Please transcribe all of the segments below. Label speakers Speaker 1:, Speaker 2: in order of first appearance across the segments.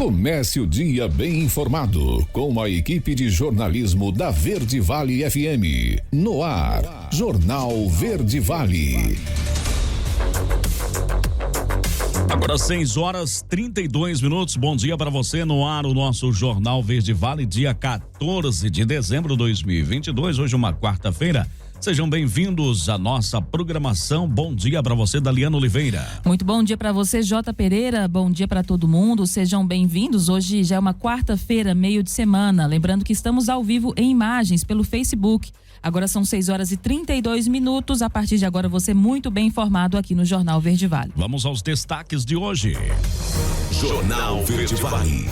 Speaker 1: Comece o dia bem informado com a equipe de jornalismo da Verde Vale FM. No ar, Jornal Verde Vale.
Speaker 2: Agora 6h32. Bom dia para você. No ar, o nosso Jornal Verde Vale, dia 14 de dezembro de 2022. Hoje, uma quarta-feira. Sejam bem-vindos à nossa programação. Bom dia para você, Daliana Oliveira.
Speaker 3: Muito bom dia para você, J. Pereira. Bom dia para todo mundo. Sejam bem-vindos. Hoje já é uma quarta-feira, meio de semana. Lembrando que estamos ao vivo em imagens pelo Facebook. Agora são 6h32. A partir de agora, você muito bem informado aqui no Jornal Verde Vale.
Speaker 2: Vamos aos destaques de hoje.
Speaker 1: Jornal Verde Vale.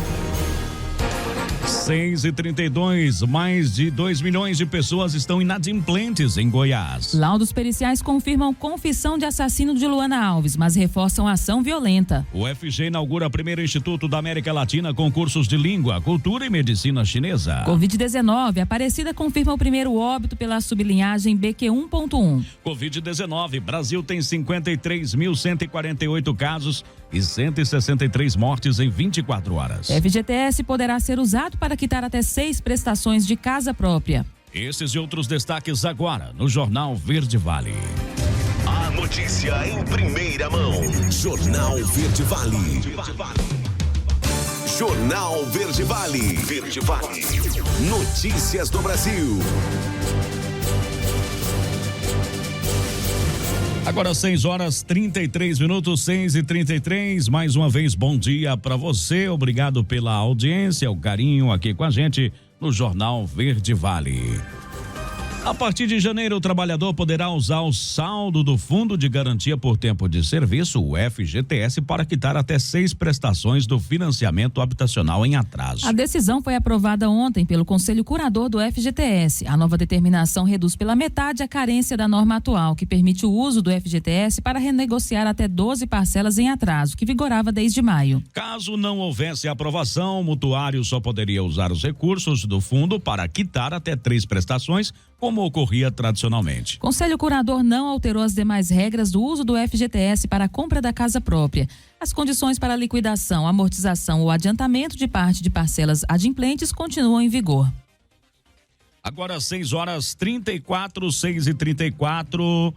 Speaker 2: 6h32, mais de 2 milhões de pessoas estão inadimplentes em Goiás.
Speaker 3: Laudos periciais confirmam confissão de assassino de Luana Alves, mas reforçam a ação violenta.
Speaker 2: O FG inaugura o primeiro Instituto da América Latina com cursos de língua, cultura e medicina chinesa.
Speaker 3: Covid-19, Aparecida confirma o primeiro óbito pela sublinhagem BQ1.1.
Speaker 2: Covid-19, Brasil tem 53.148 casos e 163 mortes em 24 horas.
Speaker 3: FGTS poderá ser usado para quitar até 6 prestações de casa própria.
Speaker 2: Esses e outros destaques agora no Jornal Verde Vale.
Speaker 1: A notícia em primeira mão. Jornal Verde Vale. Jornal Verde Vale. Verde Vale. Notícias do Brasil.
Speaker 2: Agora 6h33, 6h33. Mais uma vez, bom dia para você. Obrigado pela audiência, o carinho aqui com a gente no Jornal Verde Vale. A partir de janeiro, o trabalhador poderá usar o saldo do Fundo de Garantia por Tempo de Serviço, o FGTS, para quitar até 6 prestações do financiamento habitacional em atraso.
Speaker 3: A decisão foi aprovada ontem pelo Conselho Curador do FGTS. A nova determinação reduz pela metade a carência da norma atual, que permite o uso do FGTS para renegociar até 12 parcelas em atraso, que vigorava desde maio.
Speaker 2: Caso não houvesse aprovação, o mutuário só poderia usar os recursos do fundo para quitar até 3 prestações, como ocorria tradicionalmente.
Speaker 3: O Conselho Curador não alterou as demais regras do uso do FGTS para a compra da casa própria. As condições para liquidação, amortização ou adiantamento de parte de parcelas adimplentes continuam em vigor.
Speaker 2: Agora 6h34, 6h34.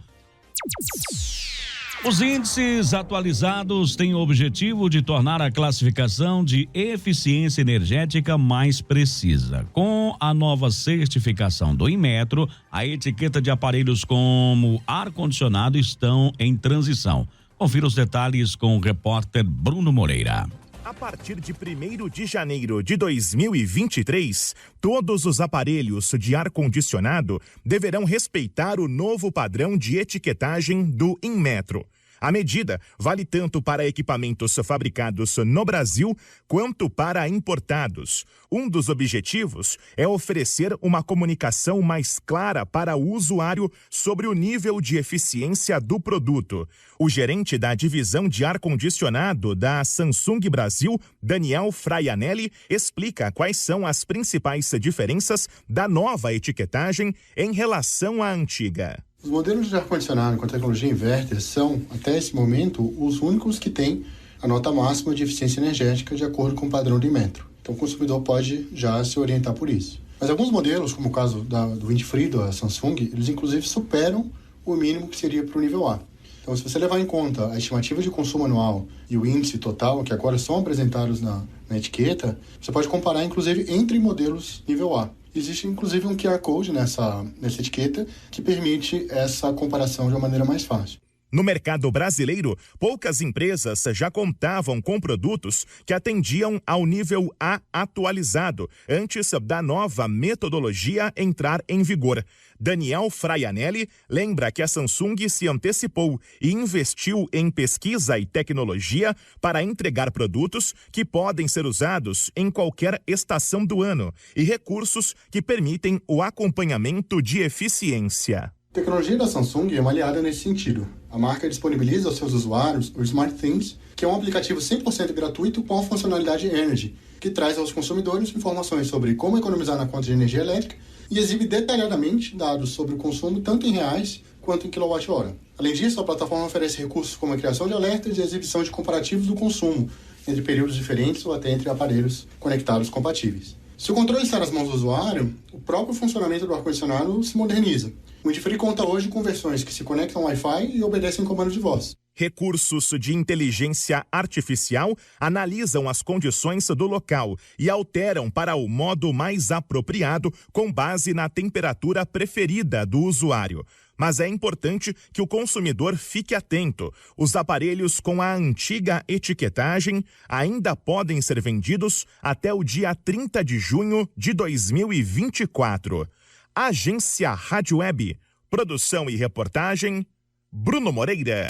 Speaker 2: Os índices atualizados têm o objetivo de tornar a classificação de eficiência energética mais precisa. Com a nova certificação do Inmetro, a etiqueta de aparelhos como ar-condicionado estão em transição. Confira os detalhes com o repórter Bruno Moreira.
Speaker 4: A partir de 1º de janeiro de 2023, todos os aparelhos de ar-condicionado deverão respeitar o novo padrão de etiquetagem do Inmetro. A medida vale tanto para equipamentos fabricados no Brasil quanto para importados. Um dos objetivos é oferecer uma comunicação mais clara para o usuário sobre o nível de eficiência do produto. O gerente da divisão de ar-condicionado da Samsung Brasil, Daniel Fraianelli, explica quais são as principais diferenças da nova etiquetagem em relação à antiga.
Speaker 5: Os modelos de ar-condicionado com tecnologia inverter são, até esse momento, os únicos que têm a nota máxima de eficiência energética de acordo com o padrão do Inmetro. Então o consumidor pode já se orientar por isso. Mas alguns modelos, como o caso do Windfree da Samsung, eles inclusive superam o mínimo que seria para o nível A. Então se você levar em conta a estimativa de consumo anual e o índice total, que agora são apresentados na etiqueta, você pode comparar inclusive entre modelos nível A. Existe inclusive um QR Code nessa etiqueta que permite essa comparação de uma maneira mais fácil.
Speaker 4: No mercado brasileiro, poucas empresas já contavam com produtos que atendiam ao nível A atualizado, antes da nova metodologia entrar em vigor. Daniel Fraianelli lembra que a Samsung se antecipou e investiu em pesquisa e tecnologia para entregar produtos que podem ser usados em qualquer estação do ano e recursos que permitem o acompanhamento de eficiência.
Speaker 5: A tecnologia da Samsung é uma aliada nesse sentido. A marca disponibiliza aos seus usuários o SmartThings, que é um aplicativo 100% gratuito com a funcionalidade Energy, que traz aos consumidores informações sobre como economizar na conta de energia elétrica e exibe detalhadamente dados sobre o consumo tanto em reais quanto em quilowatt-hora. Além disso, a plataforma oferece recursos como a criação de alertas e a exibição de comparativos do consumo, entre períodos diferentes ou até entre aparelhos conectados compatíveis. Se o controle está nas mãos do usuário, o próprio funcionamento do ar-condicionado se moderniza. O Indiferi conta hoje com versões que se conectam ao Wi-Fi e obedecem comando de voz.
Speaker 4: Recursos de inteligência artificial analisam as condições do local e alteram para o modo mais apropriado com base na temperatura preferida do usuário. Mas é importante que o consumidor fique atento. Os aparelhos com a antiga etiquetagem ainda podem ser vendidos até o dia 30 de junho de 2024. Agência Rádio Web. Produção e reportagem, Bruno Moreira.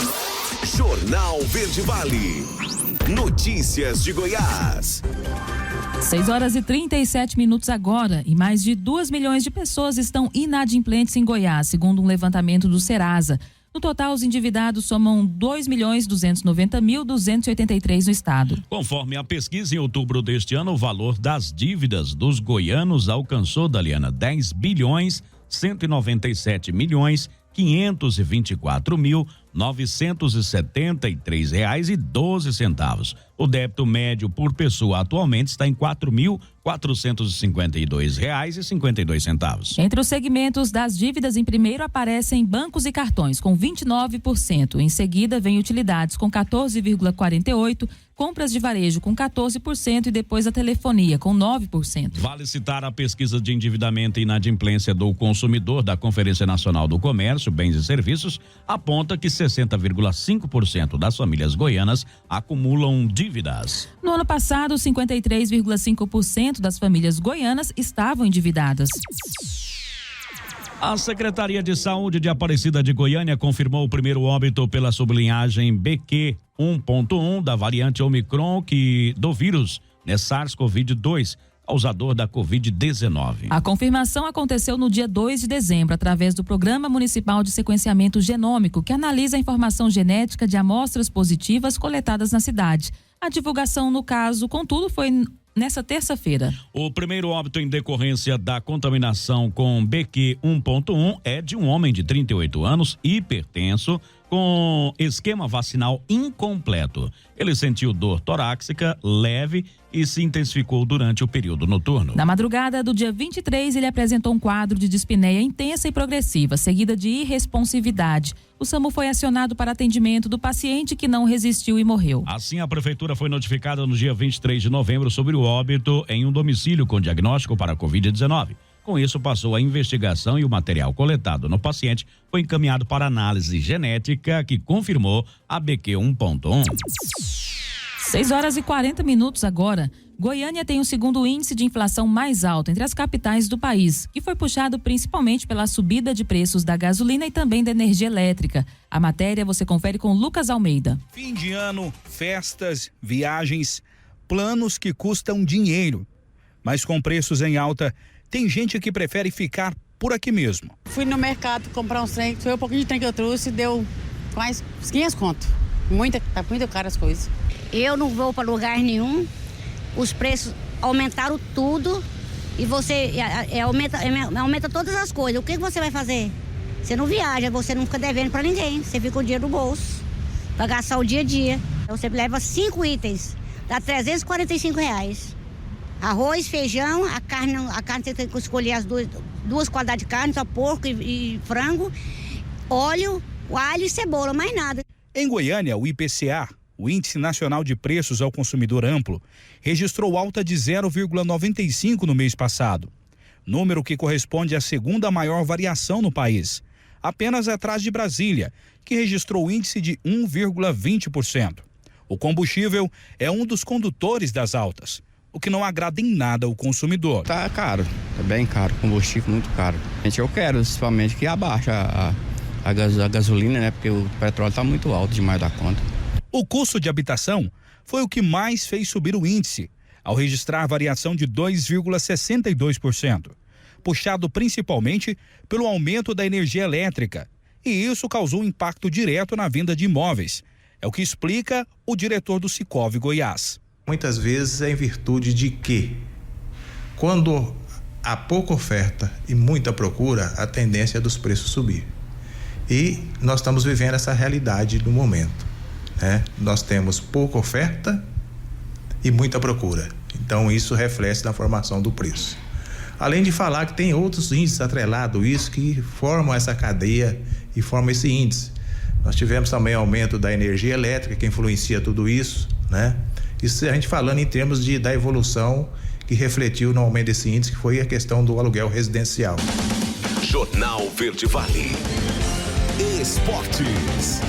Speaker 6: Jornal Verde Vale. Notícias de Goiás.
Speaker 3: 6h37 agora, e mais de 2 milhões de pessoas estão inadimplentes em Goiás, segundo um levantamento do Serasa. No total, os endividados somam 2.290.283 no estado.
Speaker 2: Conforme a pesquisa, em outubro deste ano, o valor das dívidas dos goianos alcançou, Daliana, 10.197.524.973,12. O débito médio por pessoa atualmente está em R$ 4.452,52.
Speaker 3: Entre os segmentos das dívidas, em primeiro aparecem bancos e cartões, com 29%. Em seguida, vem utilidades, com 14,48%, compras de varejo, com 14%, e depois a telefonia, com 9%.
Speaker 2: Vale citar a pesquisa de endividamento e inadimplência do consumidor da Conferência Nacional do Comércio, Bens e Serviços, aponta que 60,5% das famílias goianas acumulam dívidas.
Speaker 3: No ano passado, 53,5% das famílias goianas estavam endividadas.
Speaker 2: A Secretaria de Saúde de Aparecida de Goiânia confirmou o primeiro óbito pela sublinhagem BQ 1.1 da variante Omicron do vírus, SARS-CoV-2, causador da Covid-19.
Speaker 3: A confirmação aconteceu no dia 2 de dezembro, através do Programa Municipal de Sequenciamento Genômico, que analisa a informação genética de amostras positivas coletadas na cidade. A divulgação, no caso, contudo, foi nessa terça-feira.
Speaker 2: O primeiro óbito em decorrência da contaminação com BQ 1.1 é de um homem de 38 anos, hipertenso, com esquema vacinal incompleto. Ele sentiu dor torácica leve e se intensificou durante o período noturno.
Speaker 3: Na madrugada do dia 23, ele apresentou um quadro de dispneia intensa e progressiva, seguida de irresponsividade. O SAMU foi acionado para atendimento do paciente, que não resistiu e morreu.
Speaker 2: Assim, a prefeitura foi notificada no dia 23 de novembro sobre o óbito em um domicílio com diagnóstico para a Covid-19. Com isso, passou a investigação e o material coletado no paciente foi encaminhado para análise genética, que confirmou a BQ 1.1.
Speaker 3: 6h40 agora. Goiânia tem o segundo índice de inflação mais alto entre as capitais do país, que foi puxado principalmente pela subida de preços da gasolina e também da energia elétrica. A matéria você confere com Lucas Almeida.
Speaker 7: Fim de ano, festas, viagens, planos que custam dinheiro, mas com preços em alta, tem gente que prefere ficar por aqui mesmo.
Speaker 8: Fui no mercado comprar uns trem, foi um pouquinho de trem que eu trouxe, deu quase 500 conto. Tá muito caro as coisas.
Speaker 9: Eu não vou para lugar nenhum, os preços aumentaram tudo e você aumenta todas as coisas. O que você vai fazer? Você não viaja, você não fica devendo para ninguém, você fica com o dinheiro no bolso, para gastar o dia a dia. Então você leva 5 itens, dá R$345. Arroz, feijão, a carne você tem que escolher as duas qualidades de carne, só porco e frango, óleo, alho e cebola, mais nada.
Speaker 7: Em Goiânia, o IPCA, o Índice Nacional de Preços ao Consumidor Amplo, registrou alta de 0,95 no mês passado, número que corresponde à segunda maior variação no país, apenas atrás de Brasília, que registrou índice de 1,20%. O combustível é um dos condutores das altas, o que não agrada em nada o consumidor.
Speaker 10: Tá caro, é bem caro, combustível muito caro. Gente, eu quero principalmente que abaixe a gasolina, né? Porque o petróleo tá muito alto demais da conta.
Speaker 7: O custo de habitação foi o que mais fez subir o índice, ao registrar variação de 2,62%, puxado principalmente pelo aumento da energia elétrica. E isso causou impacto direto na venda de imóveis. É o que explica o diretor do Sicov Goiás.
Speaker 11: Muitas vezes é em virtude de que, quando há pouca oferta e muita procura, a tendência é dos preços subir. E nós estamos vivendo essa realidade do momento, né? Nós temos pouca oferta e muita procura. Então isso reflete na formação do preço. Além de falar que tem outros índices atrelados a isso que formam essa cadeia e formam esse índice. Nós tivemos também aumento da energia elétrica, que influencia tudo isso, né? Isso a gente falando em termos da evolução que refletiu no aumento desse índice, que foi a questão do aluguel residencial.
Speaker 6: Jornal Verde Vale. Esportes.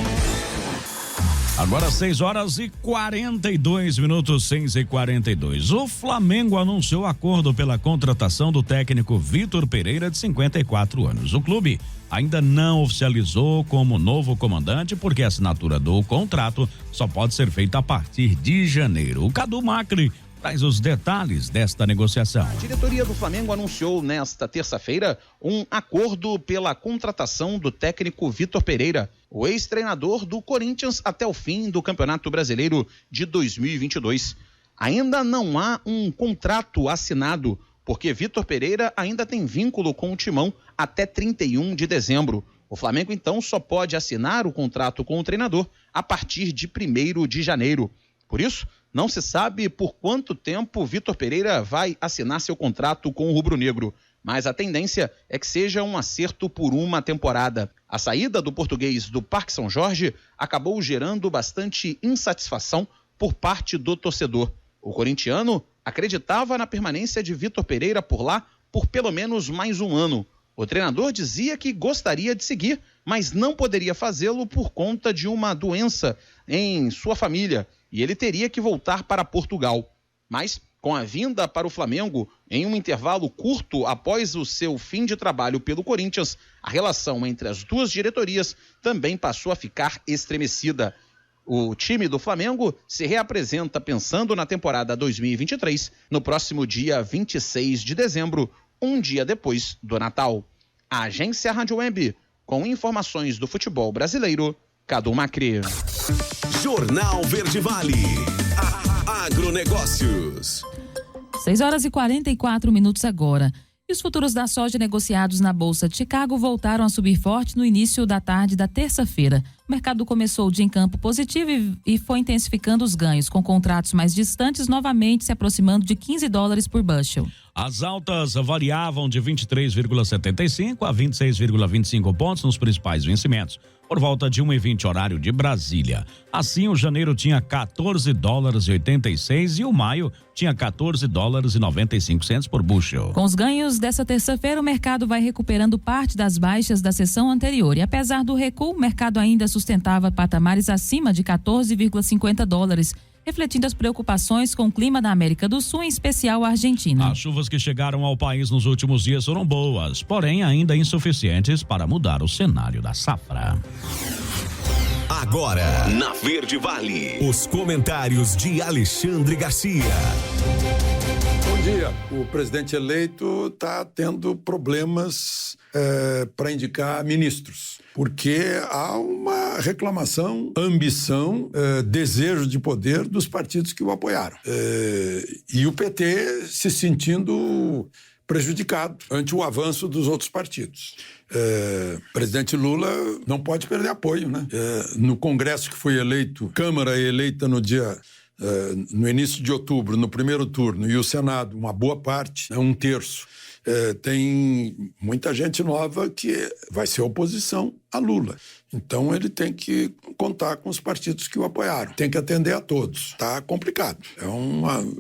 Speaker 2: Agora 6h42, 6h42. O Flamengo anunciou acordo pela contratação do técnico Vitor Pereira, de 54 anos. O clube ainda não oficializou como novo comandante, porque a assinatura do contrato só pode ser feita a partir de janeiro. O Cadu Macri traz os detalhes desta negociação.
Speaker 12: A diretoria do Flamengo anunciou nesta terça-feira um acordo pela contratação do técnico Vitor Pereira, o ex-treinador do Corinthians até o fim do Campeonato Brasileiro de 2022. Ainda não há um contrato assinado, porque Vitor Pereira ainda tem vínculo com o Timão até 31 de dezembro. O Flamengo, então, só pode assinar o contrato com o treinador a partir de 1º de janeiro. Por isso, não se sabe por quanto tempo Vitor Pereira vai assinar seu contrato com o rubro-negro, mas a tendência é que seja um acerto por uma temporada. A saída do português do Parque São Jorge acabou gerando bastante insatisfação por parte do torcedor. O corintiano acreditava na permanência de Vitor Pereira por lá por pelo menos mais um ano. O treinador dizia que gostaria de seguir, mas não poderia fazê-lo por conta de uma doença em sua família, e ele teria que voltar para Portugal. Mas, com a vinda para o Flamengo, em um intervalo curto após o seu fim de trabalho pelo Corinthians, a relação entre as duas diretorias também passou a ficar estremecida. O time do Flamengo se reapresenta pensando na temporada 2023, no próximo dia 26 de dezembro, um dia depois do Natal. A agência Rádio Web, com informações do futebol brasileiro, Cadu Macri.
Speaker 6: Jornal Verde Vale. Agronegócios.
Speaker 3: 6h44 agora. E os futuros da soja negociados na Bolsa de Chicago voltaram a subir forte no início da tarde da terça-feira. O mercado começou o dia em campo positivo e foi intensificando os ganhos, com contratos mais distantes novamente se aproximando de $15 por bushel.
Speaker 2: As altas variavam de 23,75 a 26,25 pontos nos principais vencimentos, por volta de 1h20 horário de Brasília. Assim, o janeiro tinha $14,86 e o maio tinha $14,95 por bushel.
Speaker 3: Com os ganhos dessa terça-feira, o mercado vai recuperando parte das baixas da sessão anterior. E apesar do recuo, o mercado ainda sustentava patamares acima de $14,50, refletindo as preocupações com o clima da América do Sul, em especial a Argentina.
Speaker 2: As chuvas que chegaram ao país nos últimos dias foram boas, porém ainda insuficientes para mudar o cenário da safra.
Speaker 6: Agora, na Verde Vale, os comentários de Alexandre Garcia.
Speaker 13: Bom dia. O presidente eleito está tendo problemas para indicar ministros, porque há uma reclamação, ambição, desejo de poder dos partidos que o apoiaram. E o PT se sentindo prejudicado ante o avanço dos outros partidos. O presidente Lula não pode perder apoio, né? No Congresso que foi eleito, Câmara eleita no início de outubro, no primeiro turno, e o Senado, uma boa parte, um terço, tem muita gente nova que vai ser oposição a Lula. Então ele tem que contar com os partidos que o apoiaram. Tem que atender a todos. Está complicado.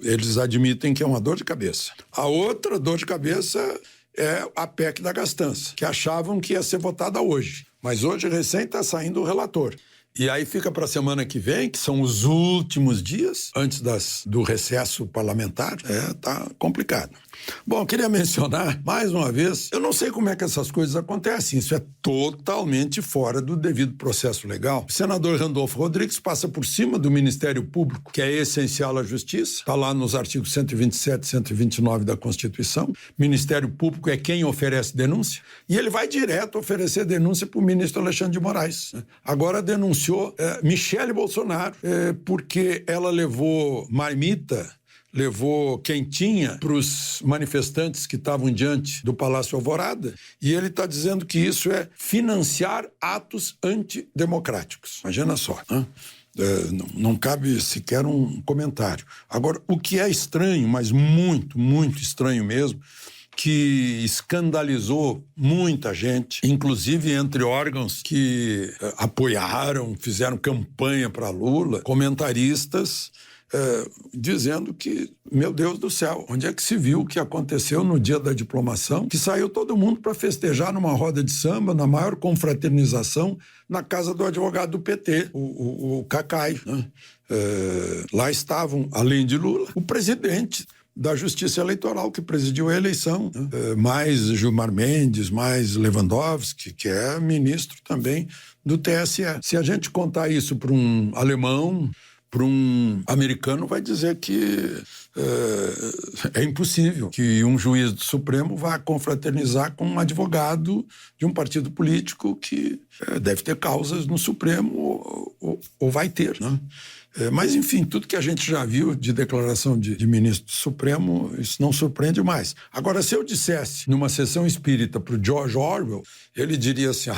Speaker 13: Eles admitem que é uma dor de cabeça. A outra dor de cabeça é a PEC da gastança, que achavam que ia ser votada hoje. Mas hoje recém está saindo o relator. E aí fica para a semana que vem, que são os últimos dias, antes do recesso parlamentar. Tá complicado. Bom, queria mencionar, mais uma vez, eu não sei como é que essas coisas acontecem, isso é totalmente fora do devido processo legal. O senador Randolfo Rodrigues passa por cima do Ministério Público, que é essencial à justiça, está lá nos artigos 127 e 129 da Constituição. Ministério Público é quem oferece denúncia, e ele vai direto oferecer denúncia para o ministro Alexandre de Moraes. Agora denunciou Michele Bolsonaro, porque ela levou marmita, levou quentinha para os manifestantes que estavam diante do Palácio Alvorada, e ele está dizendo que isso é financiar atos antidemocráticos. Imagina só, né? Não cabe sequer um comentário. Agora, o que é estranho, mas muito, muito estranho mesmo, que escandalizou muita gente, inclusive entre órgãos que apoiaram, fizeram campanha para Lula, comentaristas dizendo que, meu Deus do céu, onde é que se viu o que aconteceu no dia da diplomação, que saiu todo mundo para festejar numa roda de samba, na maior confraternização, na casa do advogado do PT, o Cacai, né? Lá estavam, além de Lula, o presidente da Justiça Eleitoral, que presidiu a eleição, né? Mais Gilmar Mendes, mais Lewandowski, que é ministro também do TSE. Se a gente contar isso para um alemão, para um americano, vai dizer que é impossível que um juiz do Supremo vá confraternizar com um advogado de um partido político que deve ter causas no Supremo ou vai ter, né? Mas, enfim, tudo que a gente já viu de declaração de ministro do Supremo, isso não surpreende mais. Agora, se eu dissesse numa sessão espírita para o George Orwell, ele diria assim: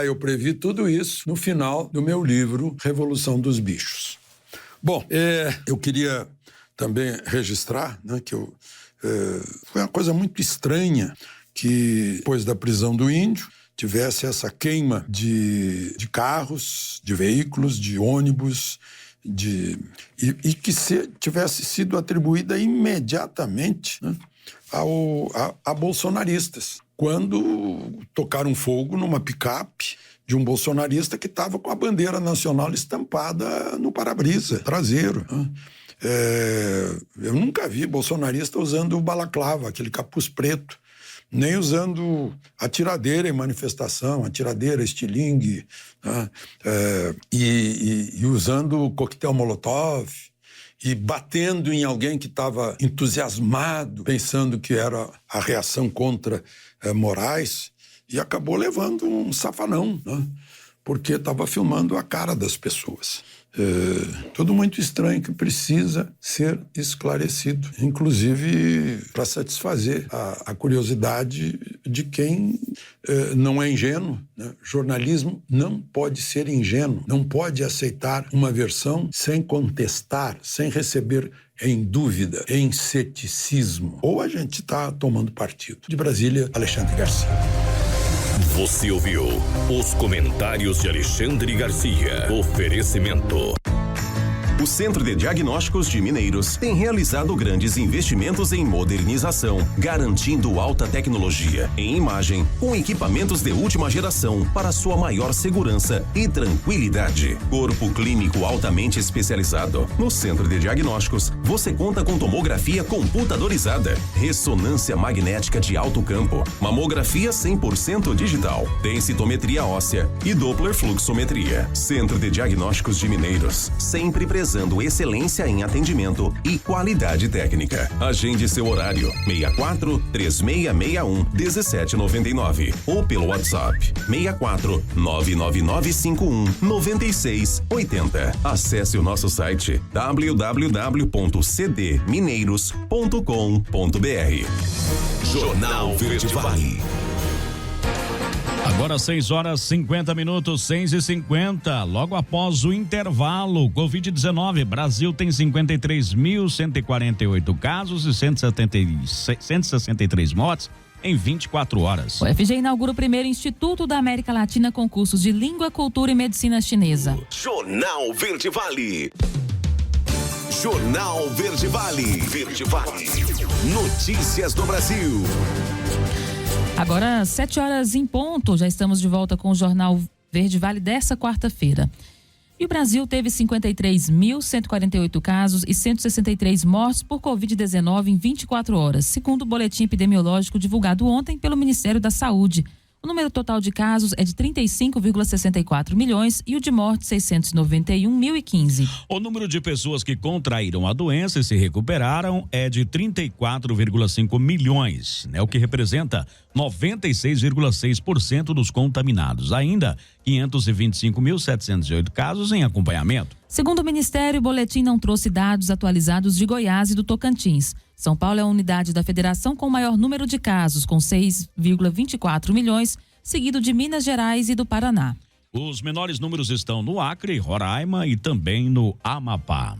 Speaker 13: eu previ tudo isso no final do meu livro Revolução dos Bichos. Bom, eu queria também registrar, né, que foi uma coisa muito estranha que, depois da prisão do índio, tivesse essa queima de carros, de veículos, de ônibus, e que tivesse sido atribuída imediatamente, né, a bolsonaristas, quando tocaram fogo numa picape de um bolsonarista que estava com a bandeira nacional estampada no para-brisa traseiro, né? Eu nunca vi bolsonarista usando o balaclava, aquele capuz preto, nem usando atiradeira em manifestação, atiradeira, estilingue, né? E usando coquetel molotov, e batendo em alguém que estava entusiasmado, pensando que era a reação contra Moraes, e acabou levando um safanão, né? Porque estava filmando a cara das pessoas. Tudo muito estranho que precisa ser esclarecido, inclusive para satisfazer a curiosidade de quem não é ingênuo, né? Jornalismo não pode ser ingênuo, não pode aceitar uma versão sem contestar, sem receber em dúvida, em ceticismo. Ou a gente está tomando partido. De Brasília, Alexandre Garcia.
Speaker 6: Você ouviu os comentários de Alexandre Garcia. Oferecimento. O Centro de Diagnósticos de Mineiros tem realizado grandes investimentos em modernização, garantindo alta tecnologia em imagem, com equipamentos de última geração para sua maior segurança e tranquilidade. Corpo clínico altamente especializado. No Centro de Diagnósticos, você conta com tomografia computadorizada, ressonância magnética de alto campo, mamografia 100% digital, densitometria óssea e Doppler fluxometria. Centro de Diagnósticos de Mineiros, sempre presente excelência em atendimento e qualidade técnica. Agende seu horário 64-3661-1799 ou pelo WhatsApp 64-99951-9680. Acesse o nosso site www.cdmineiros.com.br. Jornal Verde Vale.
Speaker 2: Agora 6h50, 6h50, logo após o intervalo. Covid-19, Brasil tem 53.148 casos e 163 mortes em 24 horas.
Speaker 3: O FG inaugura o primeiro Instituto da América Latina com cursos de Língua, Cultura e Medicina Chinesa.
Speaker 6: Jornal Verde Vale. Jornal Verde Vale. Verde Vale. Notícias do Brasil.
Speaker 3: Agora, 7h em ponto, já estamos de volta com o Jornal Verde Vale dessa quarta-feira. E o Brasil teve 53.148 casos e 163 mortes por Covid-19 em 24 horas, segundo o boletim epidemiológico divulgado ontem pelo Ministério da Saúde. O número total de casos é de 35,64 milhões e o de mortes 691.015.
Speaker 2: O número de pessoas que contraíram a doença e se recuperaram é de 34,5 milhões, né? O que representa 96,6% dos contaminados. Ainda 525.708 casos em acompanhamento.
Speaker 3: Segundo o Ministério, o boletim não trouxe dados atualizados de Goiás e do Tocantins. São Paulo é a unidade da federação com o maior número de casos, com 6,24 milhões, seguido de Minas Gerais e do Paraná.
Speaker 2: Os menores números estão no Acre, Roraima e também no Amapá.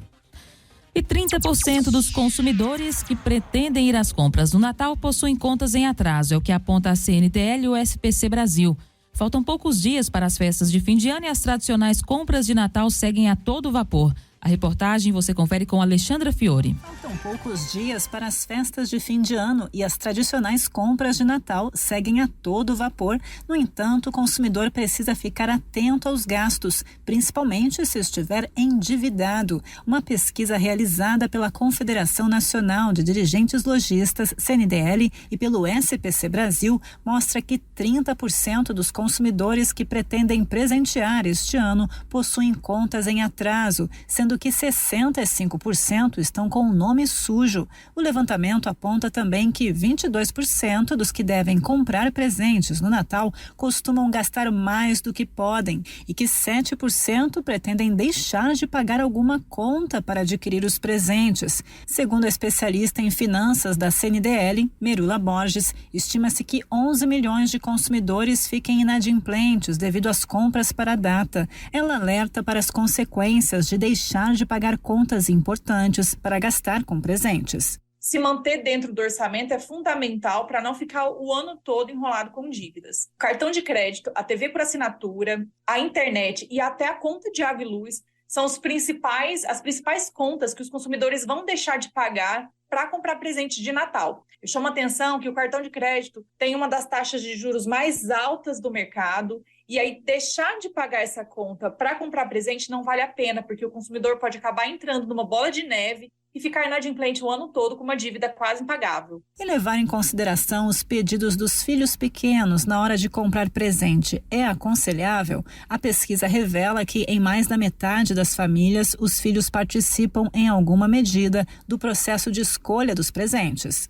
Speaker 3: E 30% dos consumidores que pretendem ir às compras no Natal possuem contas em atraso, é o que aponta a CNDL e o SPC Brasil. Faltam poucos dias para as festas de fim de ano e as tradicionais compras de Natal seguem a todo vapor. A reportagem você confere com Alexandra Fiore.
Speaker 14: Faltam poucos dias para as festas de fim de ano e as tradicionais compras de Natal seguem a todo vapor. No entanto, o consumidor precisa ficar atento aos gastos, principalmente se estiver endividado. Uma pesquisa realizada pela Confederação Nacional de Dirigentes Lojistas, CNDL, e pelo SPC Brasil mostra que 30% dos consumidores que pretendem presentear este ano possuem contas em atraso, sendo que 65% estão com o nome sujo. O levantamento aponta também que 22% dos que devem comprar presentes no Natal costumam gastar mais do que podem e que 7% pretendem deixar de pagar alguma conta para adquirir os presentes. Segundo a especialista em finanças da CNDL, Merula Borges, estima-se que 11 milhões de consumidores fiquem inadimplentes devido às compras para a data. Ela alerta para as consequências de deixar de pagar contas importantes para gastar com presentes.
Speaker 15: Se manter dentro do orçamento é fundamental para não ficar o ano todo enrolado com dívidas. O cartão de crédito, a TV por assinatura, a internet e até a conta de água e luz são as principais contas que os consumidores vão deixar de pagar para comprar presente de Natal. Eu chamo a atenção que o cartão de crédito tem uma das taxas de juros mais altas do mercado. E aí, deixar de pagar essa conta para comprar presente não vale a pena, porque o consumidor pode acabar entrando numa bola de neve e ficar inadimplente o ano todo com uma dívida quase impagável.
Speaker 14: E levar em consideração os pedidos dos filhos pequenos na hora de comprar presente é aconselhável? A pesquisa revela que, em mais da metade das famílias, os filhos participam em alguma medida do processo de escolha dos presentes.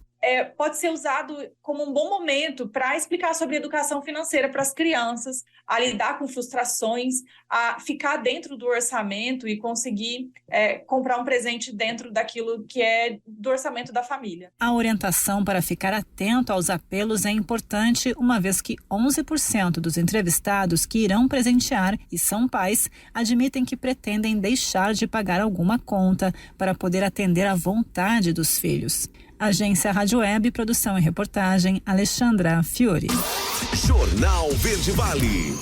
Speaker 15: Pode ser usado como um bom momento para explicar sobre educação financeira para as crianças, a lidar com frustrações, a ficar dentro do orçamento e conseguir comprar um presente dentro daquilo que é do orçamento da família.
Speaker 14: A orientação para ficar atento aos apelos é importante, uma vez que 11% dos entrevistados que irão presentear e são pais admitem que pretendem deixar de pagar alguma conta para poder atender à vontade dos filhos. Agência Rádio Web, produção e reportagem, Alexandra Fiore.
Speaker 6: Jornal Verde Vale.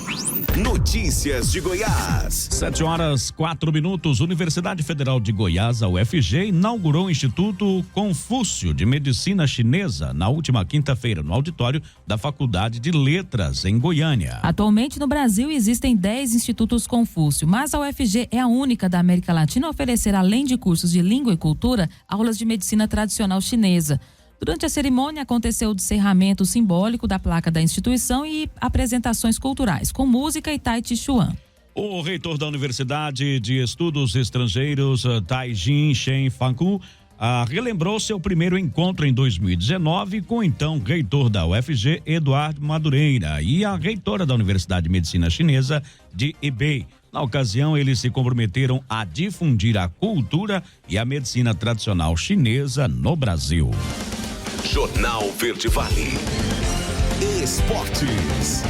Speaker 6: Notícias de Goiás.
Speaker 2: 7h04. Universidade Federal de Goiás, a UFG, inaugurou o Instituto Confúcio de Medicina Chinesa na última quinta-feira, no auditório da Faculdade de Letras, em Goiânia.
Speaker 3: Atualmente no Brasil existem 10 institutos Confúcio, mas a UFG é a única da América Latina a oferecer, além de cursos de língua e cultura, aulas de medicina tradicional chinesa. Durante a cerimônia aconteceu o descerramento simbólico da placa da instituição e apresentações culturais, com música e Tai Chi Chuan.
Speaker 2: O reitor da Universidade de Estudos Estrangeiros, Taijin Shen Fanku, relembrou seu primeiro encontro em 2019 com o então reitor da UFG, Eduardo Madureira, e a reitora da Universidade de Medicina Chinesa de Hebei. Na ocasião, eles se comprometeram a difundir a cultura e a medicina tradicional chinesa no Brasil.
Speaker 6: Jornal Verde Vale. Esportes.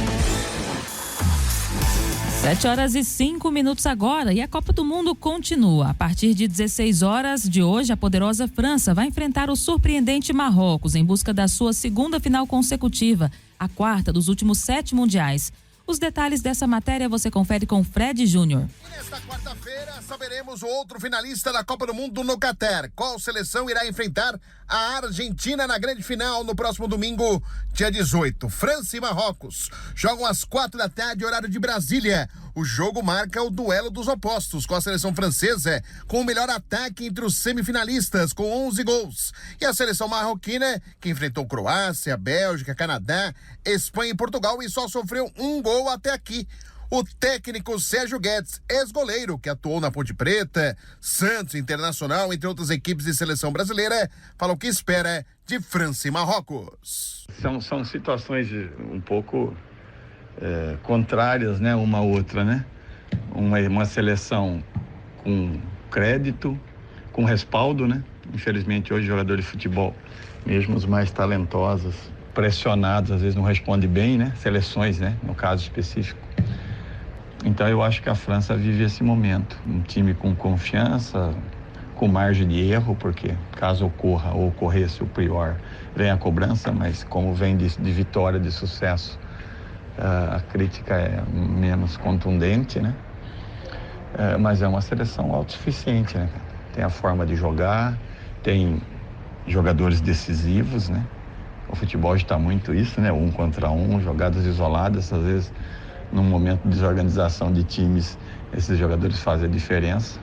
Speaker 3: 7h05 agora e a Copa do Mundo continua. A partir de 16 horas de hoje, a poderosa França vai enfrentar o surpreendente Marrocos em busca da sua segunda final consecutiva, a quarta dos últimos 7 mundiais. Os detalhes dessa matéria você confere com Fred Júnior.
Speaker 16: Nesta quarta-feira, saberemos o outro finalista da Copa do Mundo no Catar. Qual seleção irá enfrentar a Argentina na grande final no próximo domingo, dia 18? França e Marrocos jogam às 4h, horário de Brasília. O jogo marca o duelo dos opostos, com a seleção francesa com o melhor ataque entre os semifinalistas, com 11 gols. E a seleção marroquina, que enfrentou Croácia, Bélgica, Canadá, Espanha e Portugal e só sofreu um gol até aqui. O técnico Sérgio Guedes, ex-goleiro que atuou na Ponte Preta, Santos, Internacional, entre outras equipes de seleção brasileira, falou que espera de França e Marrocos.
Speaker 17: São situações um pouco contrárias, né, uma à outra, né? Uma seleção com crédito, com respaldo, né? Infelizmente hoje jogadores de futebol, mesmo os mais talentosos, pressionados, às vezes não respondem bem, né? Seleções, né? No caso específico. Então eu acho que a França vive esse momento, um time com confiança, com margem de erro, porque caso ocorra ou ocorresse o pior, vem a cobrança, mas como vem de vitória, de sucesso, a crítica é menos contundente, né? Mas é uma seleção autossuficiente, né? Tem a forma de jogar, tem jogadores decisivos, né? O futebol está muito isso, né? 1 contra 1, jogadas isoladas, às vezes num momento de desorganização de times, esses jogadores fazem a diferença.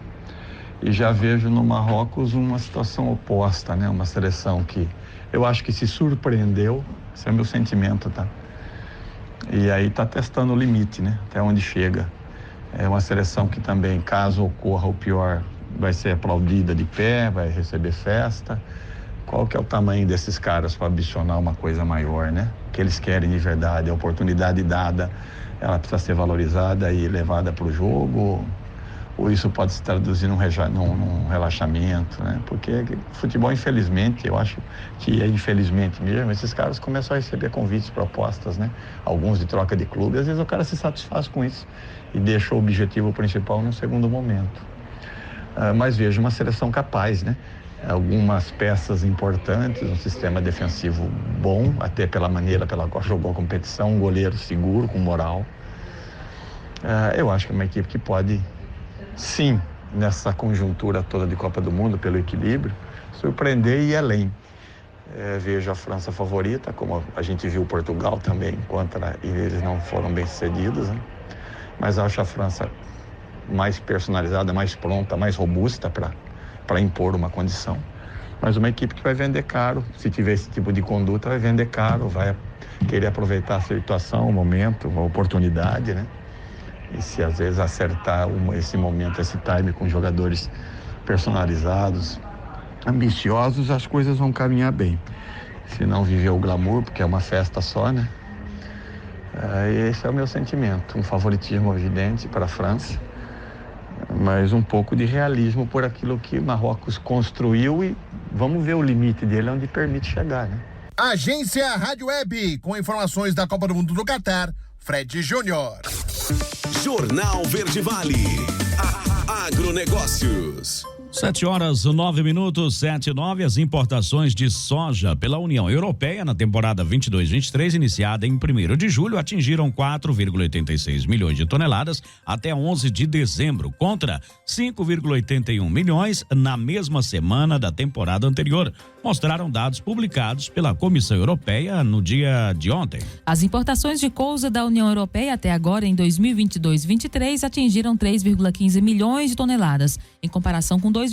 Speaker 17: E já vejo no Marrocos uma situação oposta, né? Uma seleção que eu acho que se surpreendeu, esse é o meu sentimento, tá? E aí está testando o limite, né? Até onde chega. É uma seleção que também, caso ocorra o pior, vai ser aplaudida de pé, vai receber festa. Qual que é o tamanho desses caras para ambicionar uma coisa maior, né? O que eles querem de verdade, a oportunidade dada, ela precisa ser valorizada e levada para o jogo, ou isso pode se traduzir num relaxamento, né? Porque futebol, infelizmente, eu acho que é infelizmente mesmo, esses caras começam a receber convites, propostas, né? Alguns de troca de clube, às vezes o cara se satisfaz com isso e deixa o objetivo principal num segundo momento. Mas vejo uma seleção capaz, né? Algumas peças importantes, um sistema defensivo bom, até pela maneira pela qual jogou a competição, um goleiro seguro, com moral. Eu acho que é uma equipe que pode, sim, nessa conjuntura toda de Copa do Mundo, pelo equilíbrio, surpreender e ir além. Vejo a França favorita, como a gente viu Portugal também, e eles não foram bem sucedidos, né? Mas acho a França mais personalizada, mais pronta, mais robusta para impor uma condição. Mas uma equipe que vai vender caro, se tiver esse tipo de conduta, vai vender caro, vai querer aproveitar a situação, o momento, a oportunidade, né? E se às vezes acertar esse momento, esse time com jogadores personalizados, ambiciosos, as coisas vão caminhar bem. Se não viver o glamour, porque é uma festa só, né? Esse é o meu sentimento, um favoritismo evidente para a França, mas um pouco de realismo por aquilo que Marrocos construiu e vamos ver o limite dele, onde permite chegar, né?
Speaker 16: Agência Rádio Web, com informações da Copa do Mundo do Catar, Fred Júnior.
Speaker 6: Jornal Verde Vale. Agronegócios.
Speaker 2: 7h09, 7:09. As importações de soja pela União Europeia na temporada 22-23, iniciada em 1º de julho, atingiram 4,86 milhões de toneladas até 11 de dezembro, contra 5,81 milhões na mesma semana da temporada anterior, mostraram dados publicados pela Comissão Europeia no dia de ontem.
Speaker 3: As importações de couve da União Europeia até agora, em 2022-23, atingiram 3,15 milhões de toneladas, em comparação com 2,30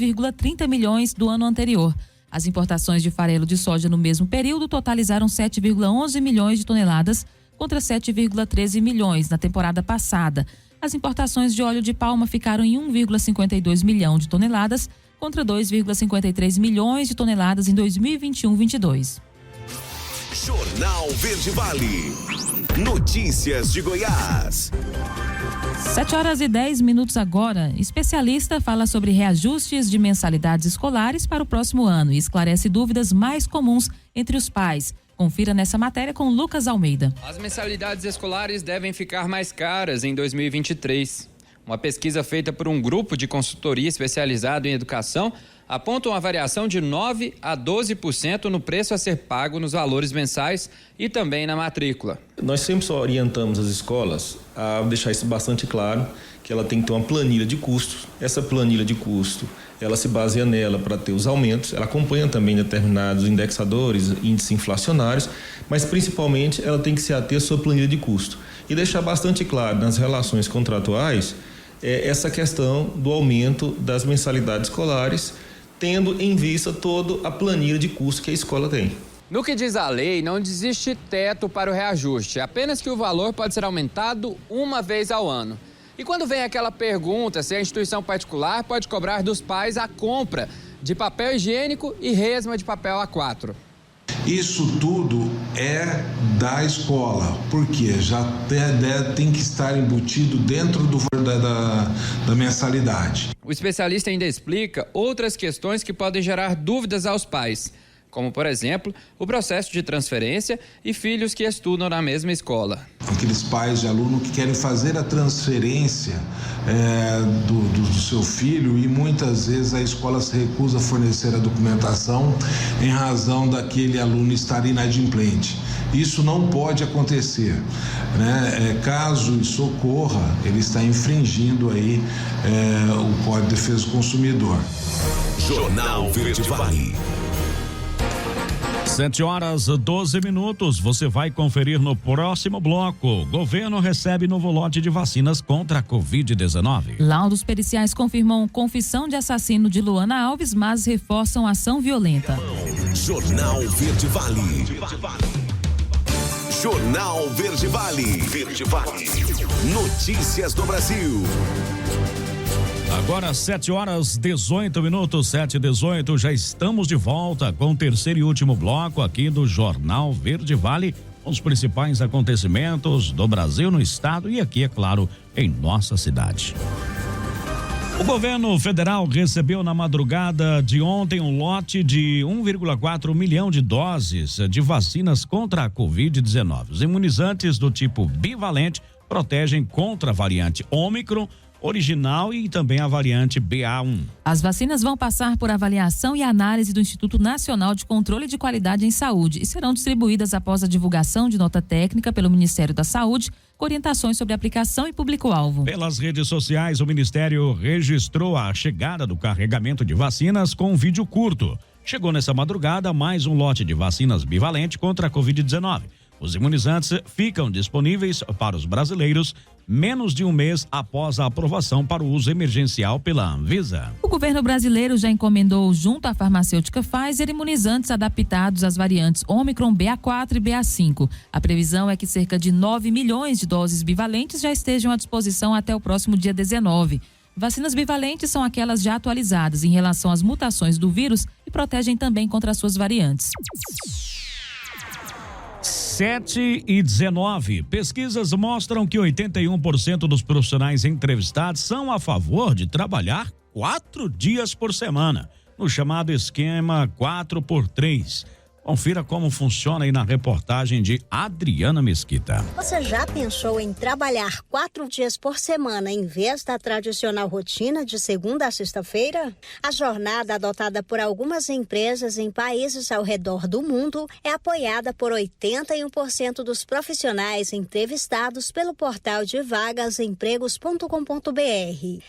Speaker 3: milhões do ano anterior. As importações de farelo de soja no mesmo período totalizaram 7,11 milhões de toneladas, contra 7,13 milhões na temporada passada. As importações de óleo de palma ficaram em 1,52 milhão de toneladas, contra 2,53 milhões de toneladas em 2021-22.
Speaker 6: Jornal Verde Vale. Notícias de Goiás.
Speaker 3: 7h10 agora. Especialista fala sobre reajustes de mensalidades escolares para o próximo ano e esclarece dúvidas mais comuns entre os pais. Confira nessa matéria com Lucas Almeida.
Speaker 18: As mensalidades escolares devem ficar mais caras em 2023. Uma pesquisa feita por um grupo de consultoria especializado em educação aponta uma variação de 9% a 12% no preço a ser pago nos valores mensais e também na matrícula.
Speaker 19: Nós sempre orientamos as escolas a deixar isso bastante claro, que ela tem que ter uma planilha de custos. Essa planilha de custo, ela se baseia nela para ter os aumentos, ela acompanha também determinados indexadores, índices inflacionários, mas principalmente ela tem que se ater à sua planilha de custo e deixar bastante claro nas relações contratuais essa questão do aumento das mensalidades escolares, tendo em vista toda a planilha de custo que a escola tem.
Speaker 18: No que diz a lei, não existe teto para o reajuste, apenas que o valor pode ser aumentado uma vez ao ano. E quando vem aquela pergunta se a instituição particular pode cobrar dos pais a compra de papel higiênico e resma de papel A4.
Speaker 20: Isso tudo é da escola, porque já tem que estar embutido dentro da mensalidade.
Speaker 18: O especialista ainda explica outras questões que podem gerar dúvidas aos pais, como, por exemplo, o processo de transferência e filhos que estudam na mesma escola.
Speaker 20: Aqueles pais de aluno que querem fazer a transferência do seu filho e muitas vezes a escola se recusa a fornecer a documentação em razão daquele aluno estar inadimplente. Isso não pode acontecer, né? Caso isso ocorra, ele está infringindo aí o Código de Defesa do Consumidor.
Speaker 6: Jornal Verde Vale.
Speaker 2: 7h12. Você vai conferir no próximo bloco. Governo recebe novo lote de vacinas contra a Covid-19.
Speaker 3: Laudos periciais confirmam confissão de assassino de Luana Alves, mas reforçam ação violenta.
Speaker 6: Jornal Verde Vale. Jornal Verde Vale. Verde Vale. Notícias do Brasil.
Speaker 2: Agora 7h18, 7h18, já estamos de volta com o terceiro e último bloco aqui do Jornal Verde Vale, com os principais acontecimentos do Brasil, no estado e aqui, é claro, em nossa cidade. O governo federal recebeu na madrugada de ontem um lote de 1,4 milhão de doses de vacinas contra a Covid-19. Os imunizantes do tipo bivalente protegem contra a variante Ômicron, original e também a variante BA1.
Speaker 3: As vacinas vão passar por avaliação e análise do Instituto Nacional de Controle de Qualidade em Saúde e serão distribuídas após a divulgação de nota técnica pelo Ministério da Saúde, com orientações sobre aplicação e público-alvo.
Speaker 2: Pelas redes sociais, o Ministério registrou a chegada do carregamento de vacinas com um vídeo curto. Chegou nessa madrugada mais um lote de vacinas bivalente contra a Covid-19. Os imunizantes ficam disponíveis para os brasileiros menos de um mês após a aprovação para o uso emergencial pela Anvisa.
Speaker 3: O governo brasileiro já encomendou junto à farmacêutica Pfizer imunizantes adaptados às variantes Ômicron, BA4 e BA5. A previsão é que cerca de 9 milhões de doses bivalentes já estejam à disposição até o próximo dia 19. Vacinas bivalentes são aquelas já atualizadas em relação às mutações do vírus e protegem também contra as suas variantes.
Speaker 2: 7h19. Pesquisas mostram que 81% dos profissionais entrevistados são a favor de trabalhar 4 dias por semana, no chamado esquema 4x3. Confira como funciona aí na reportagem de Adriana Mesquita.
Speaker 21: Você já pensou em trabalhar 4 dias por semana em vez da tradicional rotina de segunda a sexta-feira? A jornada adotada por algumas empresas em países ao redor do mundo é apoiada por 81% dos profissionais entrevistados pelo portal de vagas empregos.com.br.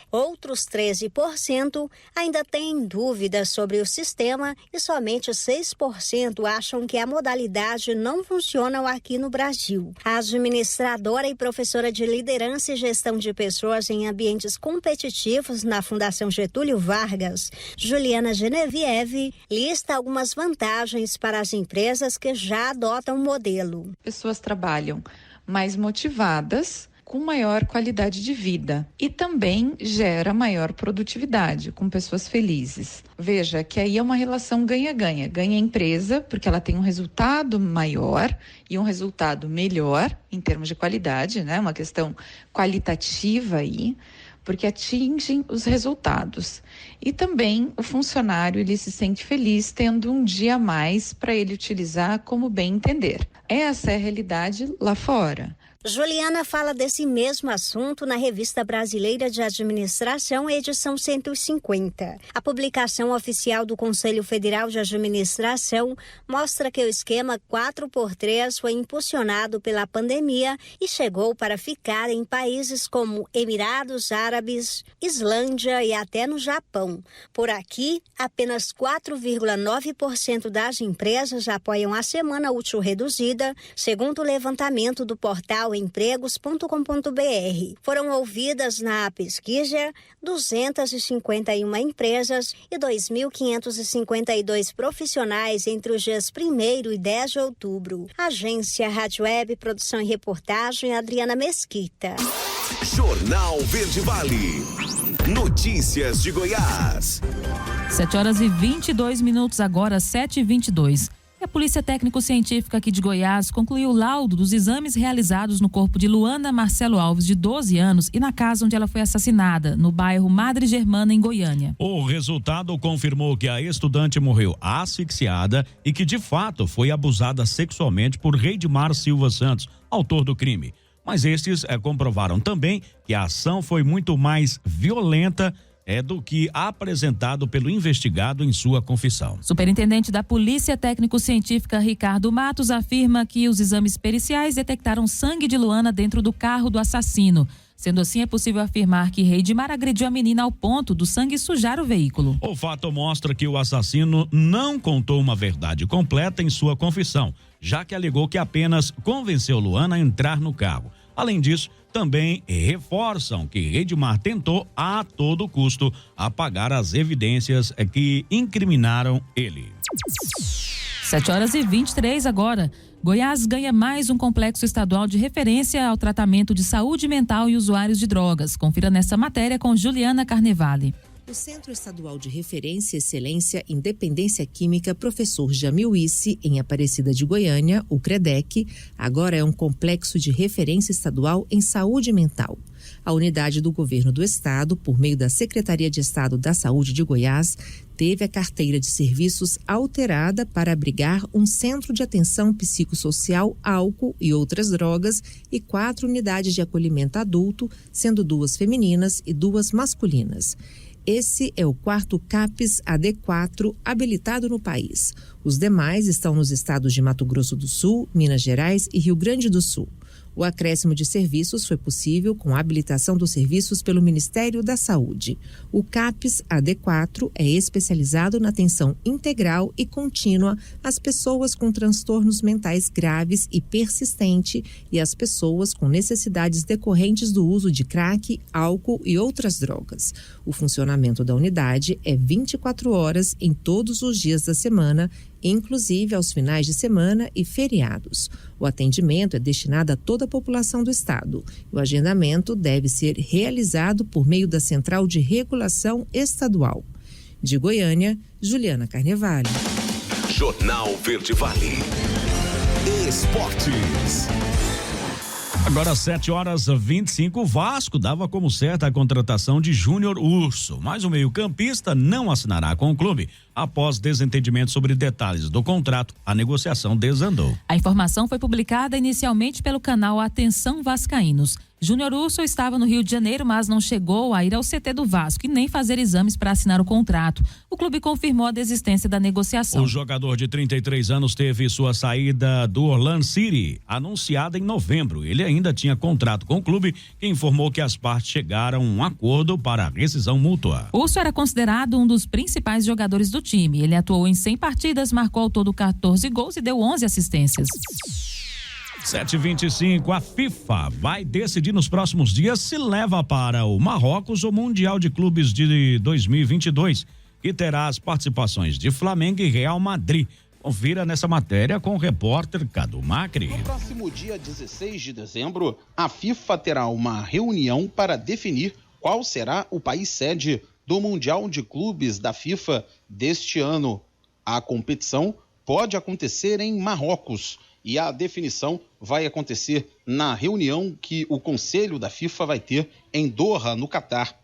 Speaker 21: Outros 13% ainda têm dúvidas sobre o sistema e somente 6% acham que a modalidade não funciona aqui no Brasil. A administradora e professora de liderança e gestão de pessoas em ambientes competitivos na Fundação Getúlio Vargas, Juliana Genevieve, lista algumas vantagens para as empresas que já adotam o modelo.
Speaker 22: Pessoas trabalham mais motivadas, com maior qualidade de vida e também gera maior produtividade, com pessoas felizes. Veja que aí é uma relação ganha-ganha. Ganha a empresa, porque ela tem um resultado maior e um resultado melhor em termos de qualidade, né? Uma questão qualitativa aí, porque atingem os resultados. E também o funcionário, ele se sente feliz tendo um dia a mais para ele utilizar como bem entender. Essa é a realidade lá fora.
Speaker 21: Juliana fala desse mesmo assunto na Revista Brasileira de Administração, edição 150. A publicação oficial do Conselho Federal de Administração mostra que o esquema 4x3 foi impulsionado pela pandemia e chegou para ficar em países como Emirados Árabes, Islândia e até no Japão. Por aqui, apenas 4,9% das empresas apoiam a semana útil reduzida, segundo o levantamento do portal portalempregos.com.br. Foram ouvidas na pesquisa 251 empresas e 2.552 profissionais entre os dias 1º e 10 de outubro. Agência Rádio Web, produção e reportagem, Adriana Mesquita.
Speaker 6: Jornal Verde Vale. Notícias de Goiás.
Speaker 3: 7h22, agora 7h22. A Polícia Técnico-Científica aqui de Goiás concluiu o laudo dos exames realizados no corpo de Luana Marcelo Alves, de 12 anos, e na casa onde ela foi assassinada, no bairro Madre Germana, em Goiânia.
Speaker 2: O resultado confirmou que a estudante morreu asfixiada e que, de fato, foi abusada sexualmente por Reidmar Silva Santos, autor do crime. Mas estes comprovaram também que a ação foi muito mais violenta do que apresentado pelo investigado em sua confissão.
Speaker 3: Superintendente da Polícia Técnico-Científica Ricardo Matos afirma que os exames periciais detectaram sangue de Luana dentro do carro do assassino. Sendo assim, é possível afirmar que Reidmar agrediu a menina ao ponto do sangue sujar o veículo.
Speaker 2: O fato mostra que o assassino não contou uma verdade completa em sua confissão, já que alegou que apenas convenceu Luana a entrar no carro. Além disso, também reforçam que Reidmar tentou a todo custo apagar as evidências que incriminaram ele.
Speaker 3: 7h23 agora. Goiás ganha mais um complexo estadual de referência ao tratamento de saúde mental e usuários de drogas. Confira nessa matéria com Juliana Carnevale.
Speaker 1: O Centro Estadual de Referência e Excelência em Dependência Química Professor Jamil Isse, em Aparecida de Goiânia, o CREDEC, agora é um complexo de referência estadual em saúde mental. A unidade do governo do estado, por meio da Secretaria de Estado da Saúde de Goiás, teve a carteira de serviços alterada para abrigar um centro de atenção psicossocial, álcool e outras drogas e 4 unidades de acolhimento adulto, sendo 2 femininas e 2 masculinas. Esse é o 4º CAPS AD4 habilitado no país. Os demais estão nos estados de Mato Grosso do Sul, Minas Gerais e Rio Grande do Sul. O acréscimo de serviços foi possível com a habilitação dos serviços pelo Ministério da Saúde. O CAPS AD4 é especializado na atenção integral e contínua às pessoas com transtornos mentais graves e persistente e às pessoas com necessidades decorrentes do uso de crack, álcool e outras drogas. O funcionamento da unidade é 24 horas em todos os dias da semana, inclusive aos finais de semana e feriados. O atendimento é destinado a toda a população do estado. O agendamento deve ser realizado por meio da Central de Regulação Estadual. De Goiânia, Juliana Carnevale.
Speaker 6: Jornal Verde Vale. Esportes.
Speaker 2: Agora 7h25, o Vasco dava como certa a contratação de Júnior Urso, mas o meio-campista não assinará com o clube. Após desentendimento sobre detalhes do contrato, a negociação desandou.
Speaker 3: A informação foi publicada inicialmente pelo canal Atenção Vascaínos. Júnior Urso estava no Rio de Janeiro, mas não chegou a ir ao CT do Vasco e nem fazer exames para assinar o contrato. O clube confirmou a desistência da negociação.
Speaker 2: O jogador de 33 anos teve sua saída do Orlando City anunciada em novembro. Ele ainda tinha contrato com o clube, que informou que as partes chegaram a um acordo para a rescisão mútua.
Speaker 3: Urso era considerado um dos principais jogadores do time. Ele atuou em 100 partidas, marcou ao todo 14 gols e deu 11 assistências.
Speaker 2: 7h25, a FIFA vai decidir nos próximos dias se leva para o Marrocos o Mundial de Clubes de 2022, que terá as participações de Flamengo e Real Madrid. Confira nessa matéria com o repórter Cadu Macri.
Speaker 12: No próximo dia 16 de dezembro, a FIFA terá uma reunião para definir qual será o país sede do Mundial de Clubes da FIFA deste ano. A competição pode acontecer em Marrocos e a definição vai acontecer na reunião que o Conselho da FIFA vai ter em Doha, no Catar.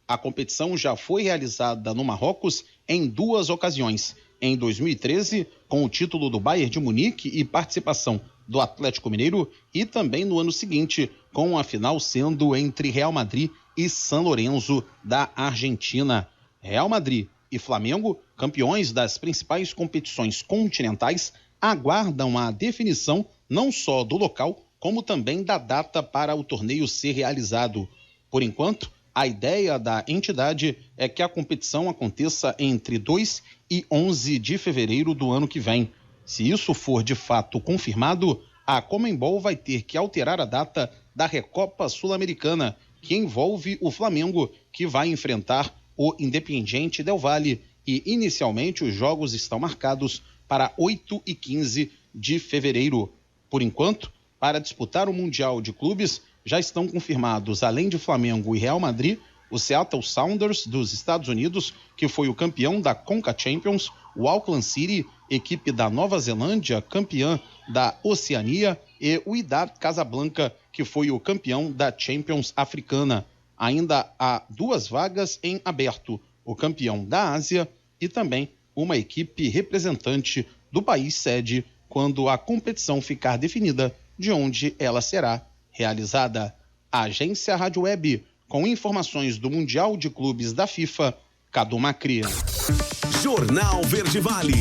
Speaker 12: A competição já foi realizada no Marrocos em 2 ocasiões. Em 2013, com o título do Bayern de Munique e participação do Atlético Mineiro, e também no ano seguinte, com a final sendo entre Real Madrid e San Lorenzo da Argentina. Real Madrid e Flamengo, campeões das principais competições continentais, aguardam a definição não só do local, como também da data para o torneio ser realizado. Por enquanto, a ideia da entidade é que a competição aconteça entre 2 e 11 de fevereiro do ano que vem. Se isso for de fato confirmado, a Conmebol vai ter que alterar a data da Recopa Sul-Americana, que envolve o Flamengo, que vai enfrentar o Independiente Del Valle, e inicialmente os jogos estão marcados para 8 e 15 de fevereiro. Por enquanto, para disputar o Mundial de Clubes, já estão confirmados, além de Flamengo e Real Madrid, o Seattle Sounders dos Estados Unidos, que foi o campeão da Conca Champions, o Auckland City, equipe da Nova Zelândia, campeã da Oceania, e o Wydad Casablanca, que foi o campeão da Champions Africana. Ainda há 2 vagas em aberto, o campeão da Ásia e também uma equipe representante do país sede, quando a competição ficar definida de onde ela será realizada. A Agência Rádio Web, com informações do Mundial de Clubes da FIFA, Cadu Macri.
Speaker 6: Jornal Verde Vale.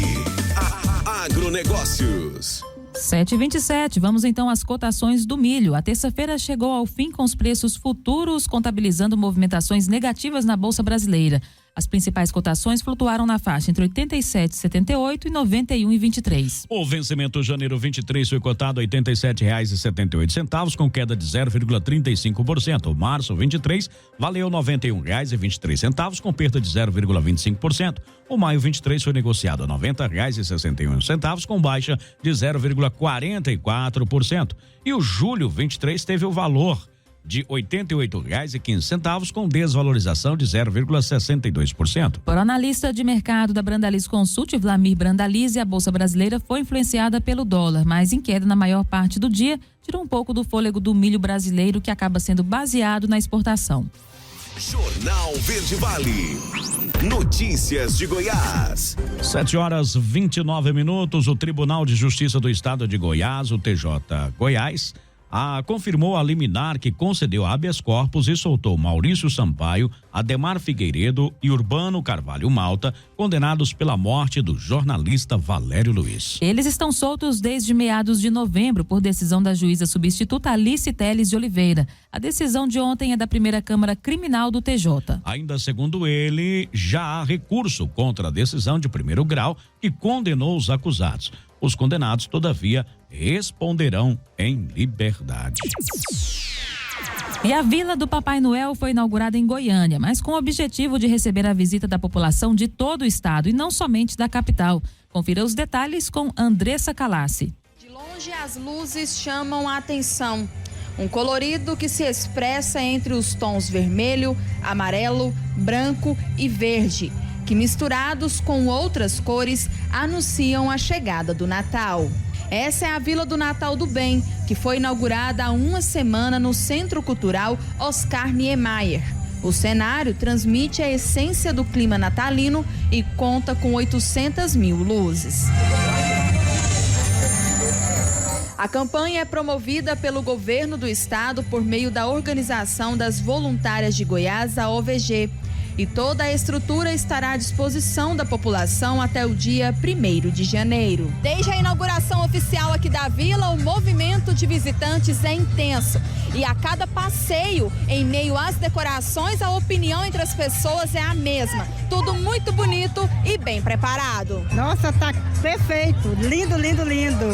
Speaker 6: Agronegócios.
Speaker 3: 7h27, vamos então às cotações do milho. A terça-feira chegou ao fim com os preços futuros contabilizando movimentações negativas na Bolsa Brasileira. As principais cotações flutuaram na faixa entre 87,78 e 91,23.
Speaker 2: O vencimento janeiro 23 foi cotado a R$ 87,78, com queda de 0,35%. O março 23 valeu R$ 91,23, com perda de 0,25%. O maio 23 foi negociado a R$ 90,61, com baixa de 0,44%. E o julho 23 teve o valor de R$ 88,15, com desvalorização de 0,62%.
Speaker 3: Por analista de mercado da Brandalis Consult, Vlamir Brandalize, a Bolsa Brasileira foi influenciada pelo dólar, mas em queda na maior parte do dia, tirou um pouco do fôlego do milho brasileiro, que acaba sendo baseado na exportação.
Speaker 6: Jornal Verde Vale. Notícias de Goiás.
Speaker 2: 7h29. O Tribunal de Justiça do Estado de Goiás, o TJ Goiás, confirmou a liminar que concedeu habeas corpus e soltou Maurício Sampaio, Ademar Figueiredo e Urbano Carvalho Malta, condenados pela morte do jornalista Valério Luiz.
Speaker 3: Eles estão soltos desde meados de novembro por decisão da juíza substituta Alice Teles de Oliveira. A decisão de ontem é da primeira Câmara Criminal do TJ.
Speaker 2: Ainda segundo ele, já há recurso contra a decisão de primeiro grau que condenou os acusados. Os condenados, todavia, responderão em liberdade.
Speaker 3: E a Vila do Papai Noel foi inaugurada em Goiânia, mas com o objetivo de receber a visita da população de todo o estado e não somente da capital. Confira os detalhes com Andressa Calassi.
Speaker 4: De longe, as luzes chamam a atenção. Um colorido que se expressa entre os tons vermelho, amarelo, branco e verde, que misturados com outras cores anunciam a chegada do Natal. Essa é a Vila do Natal do Bem, que foi inaugurada há uma semana no Centro Cultural Oscar Niemeyer. O cenário transmite a essência do clima natalino e conta com 800 mil luzes. A campanha é promovida pelo governo do estado por meio da Organização das Voluntárias de Goiás, a OVG. E toda a estrutura estará à disposição da população até o dia 1º de janeiro. Desde a inauguração oficial aqui da vila, o movimento de visitantes é intenso. E a cada passeio, em meio às decorações, a opinião entre as pessoas é a mesma. Tudo muito bonito e bem preparado.
Speaker 5: Nossa, tá perfeito. Lindo, lindo, lindo.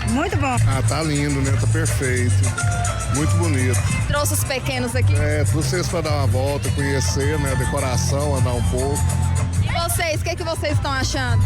Speaker 5: Muito bom.
Speaker 23: Tá lindo, né? Tá perfeito. Muito bonito.
Speaker 4: Trouxe os pequenos aqui?
Speaker 23: Trouxe eles para dar uma volta, conhecer, né? A decoração, andar um pouco.
Speaker 4: E vocês, o que vocês estão achando?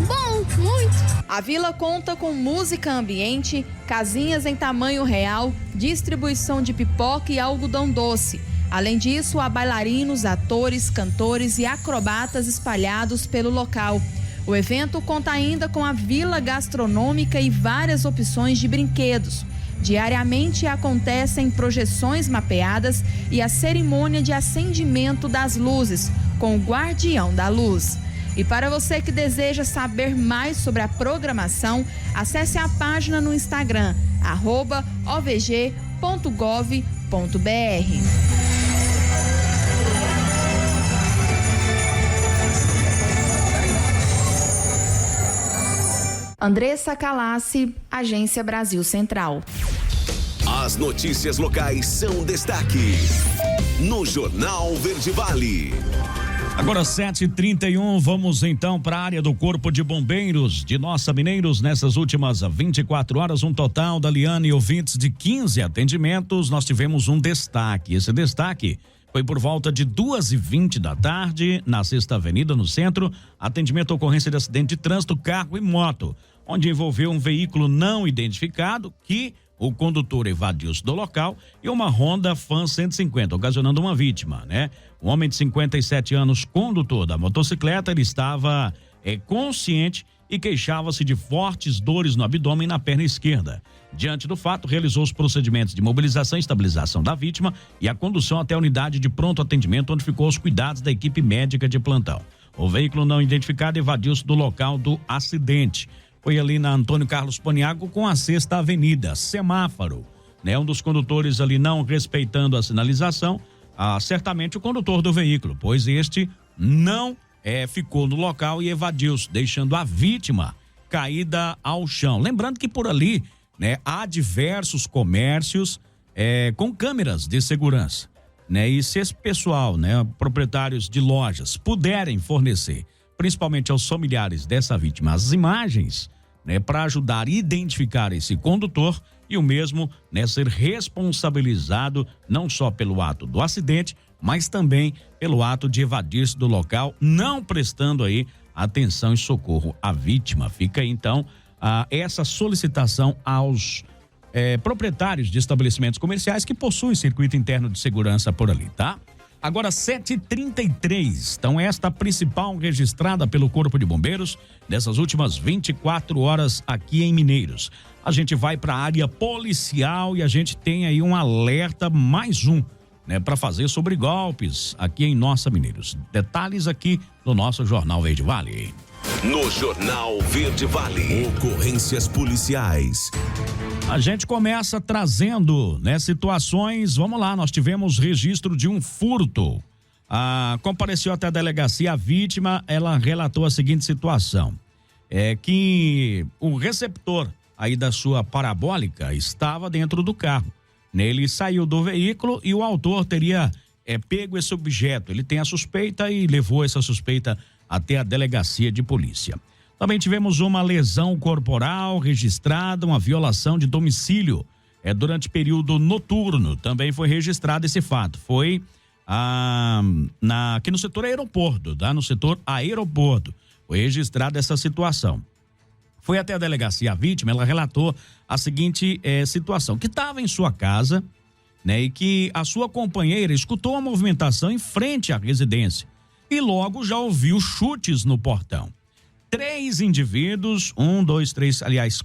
Speaker 4: Bom, muito. A vila conta com música ambiente, casinhas em tamanho real, distribuição de pipoca e algodão doce. Além disso, há bailarinos, atores, cantores e acrobatas espalhados pelo local. O evento conta ainda com a vila gastronômica e várias opções de brinquedos. Diariamente acontecem projeções mapeadas e a cerimônia de acendimento das luzes, com o Guardião da Luz. E para você que deseja saber mais sobre a programação, acesse a página no Instagram, @ovg.gov.br. Andressa Calassi, Agência Brasil Central.
Speaker 6: As notícias locais são destaque no Jornal Verde Vale.
Speaker 2: Agora 7h31, vamos então para a área do Corpo de Bombeiros de Nossa Mineiros. Nessas últimas 24 horas, um total da Liane e ouvintes de 15 atendimentos. Nós tivemos um destaque. Esse destaque foi por volta de 2h20 da tarde, na Sexta Avenida, no centro. Atendimento à ocorrência de acidente de trânsito, carro e moto, onde envolveu um veículo não identificado que o condutor evadiu-se do local e uma Honda Fan 150, ocasionando uma vítima, né? Um homem de 57 anos, condutor da motocicleta, ele estava consciente e queixava-se de fortes dores no abdômen e na perna esquerda. Diante do fato, realizou os procedimentos de mobilização e estabilização da vítima e a condução até a unidade de pronto atendimento, onde ficou aos cuidados da equipe médica de plantão. O veículo não identificado evadiu-se do local do acidente. Foi ali na Antônio Carlos Paniago com a Sexta Avenida, semáforo, né? Um dos condutores ali não respeitando a sinalização, certamente o condutor do veículo, pois este não ficou no local e evadiu-se, deixando a vítima caída ao chão. Lembrando que por ali, né, há diversos comércios com câmeras de segurança, né? E se esse pessoal, né, proprietários de lojas, puderem fornecer, principalmente aos familiares dessa vítima, as imagens, né, para ajudar a identificar esse condutor e o mesmo, né, ser responsabilizado não só pelo ato do acidente, mas também pelo ato de evadir-se do local, não prestando aí atenção e socorro à vítima. Fica aí, então, essa solicitação aos proprietários de estabelecimentos comerciais que possuem circuito interno de segurança por ali, tá? Agora 7h33, então esta principal registrada pelo Corpo de Bombeiros nessas últimas 24 horas aqui em Mineiros. A gente vai para a área policial e a gente tem aí um alerta, mais um, né, para fazer sobre golpes aqui em Nossa Mineiros. Detalhes aqui no nosso Jornal Verde Vale.
Speaker 6: No Jornal Verde Vale, ocorrências policiais.
Speaker 2: A gente começa trazendo, né, situações, vamos lá, nós tivemos registro de um furto. Compareceu até a delegacia a vítima, ela relatou a seguinte situação, que o receptor aí da sua parabólica estava dentro do carro. Ele saiu do veículo e o autor teria pego esse objeto. Ele tem a suspeita e levou essa suspeita até a delegacia de polícia. Também tivemos uma lesão corporal registrada, uma violação de domicílio durante período noturno. Também foi registrado esse fato. Foi aqui no setor aeroporto, tá? No setor aeroporto. Foi registrada essa situação. Foi até a delegacia a vítima, ela relatou a seguinte situação, que estava em sua casa, né? E que a sua companheira escutou a movimentação em frente à residência e logo já ouviu chutes no portão.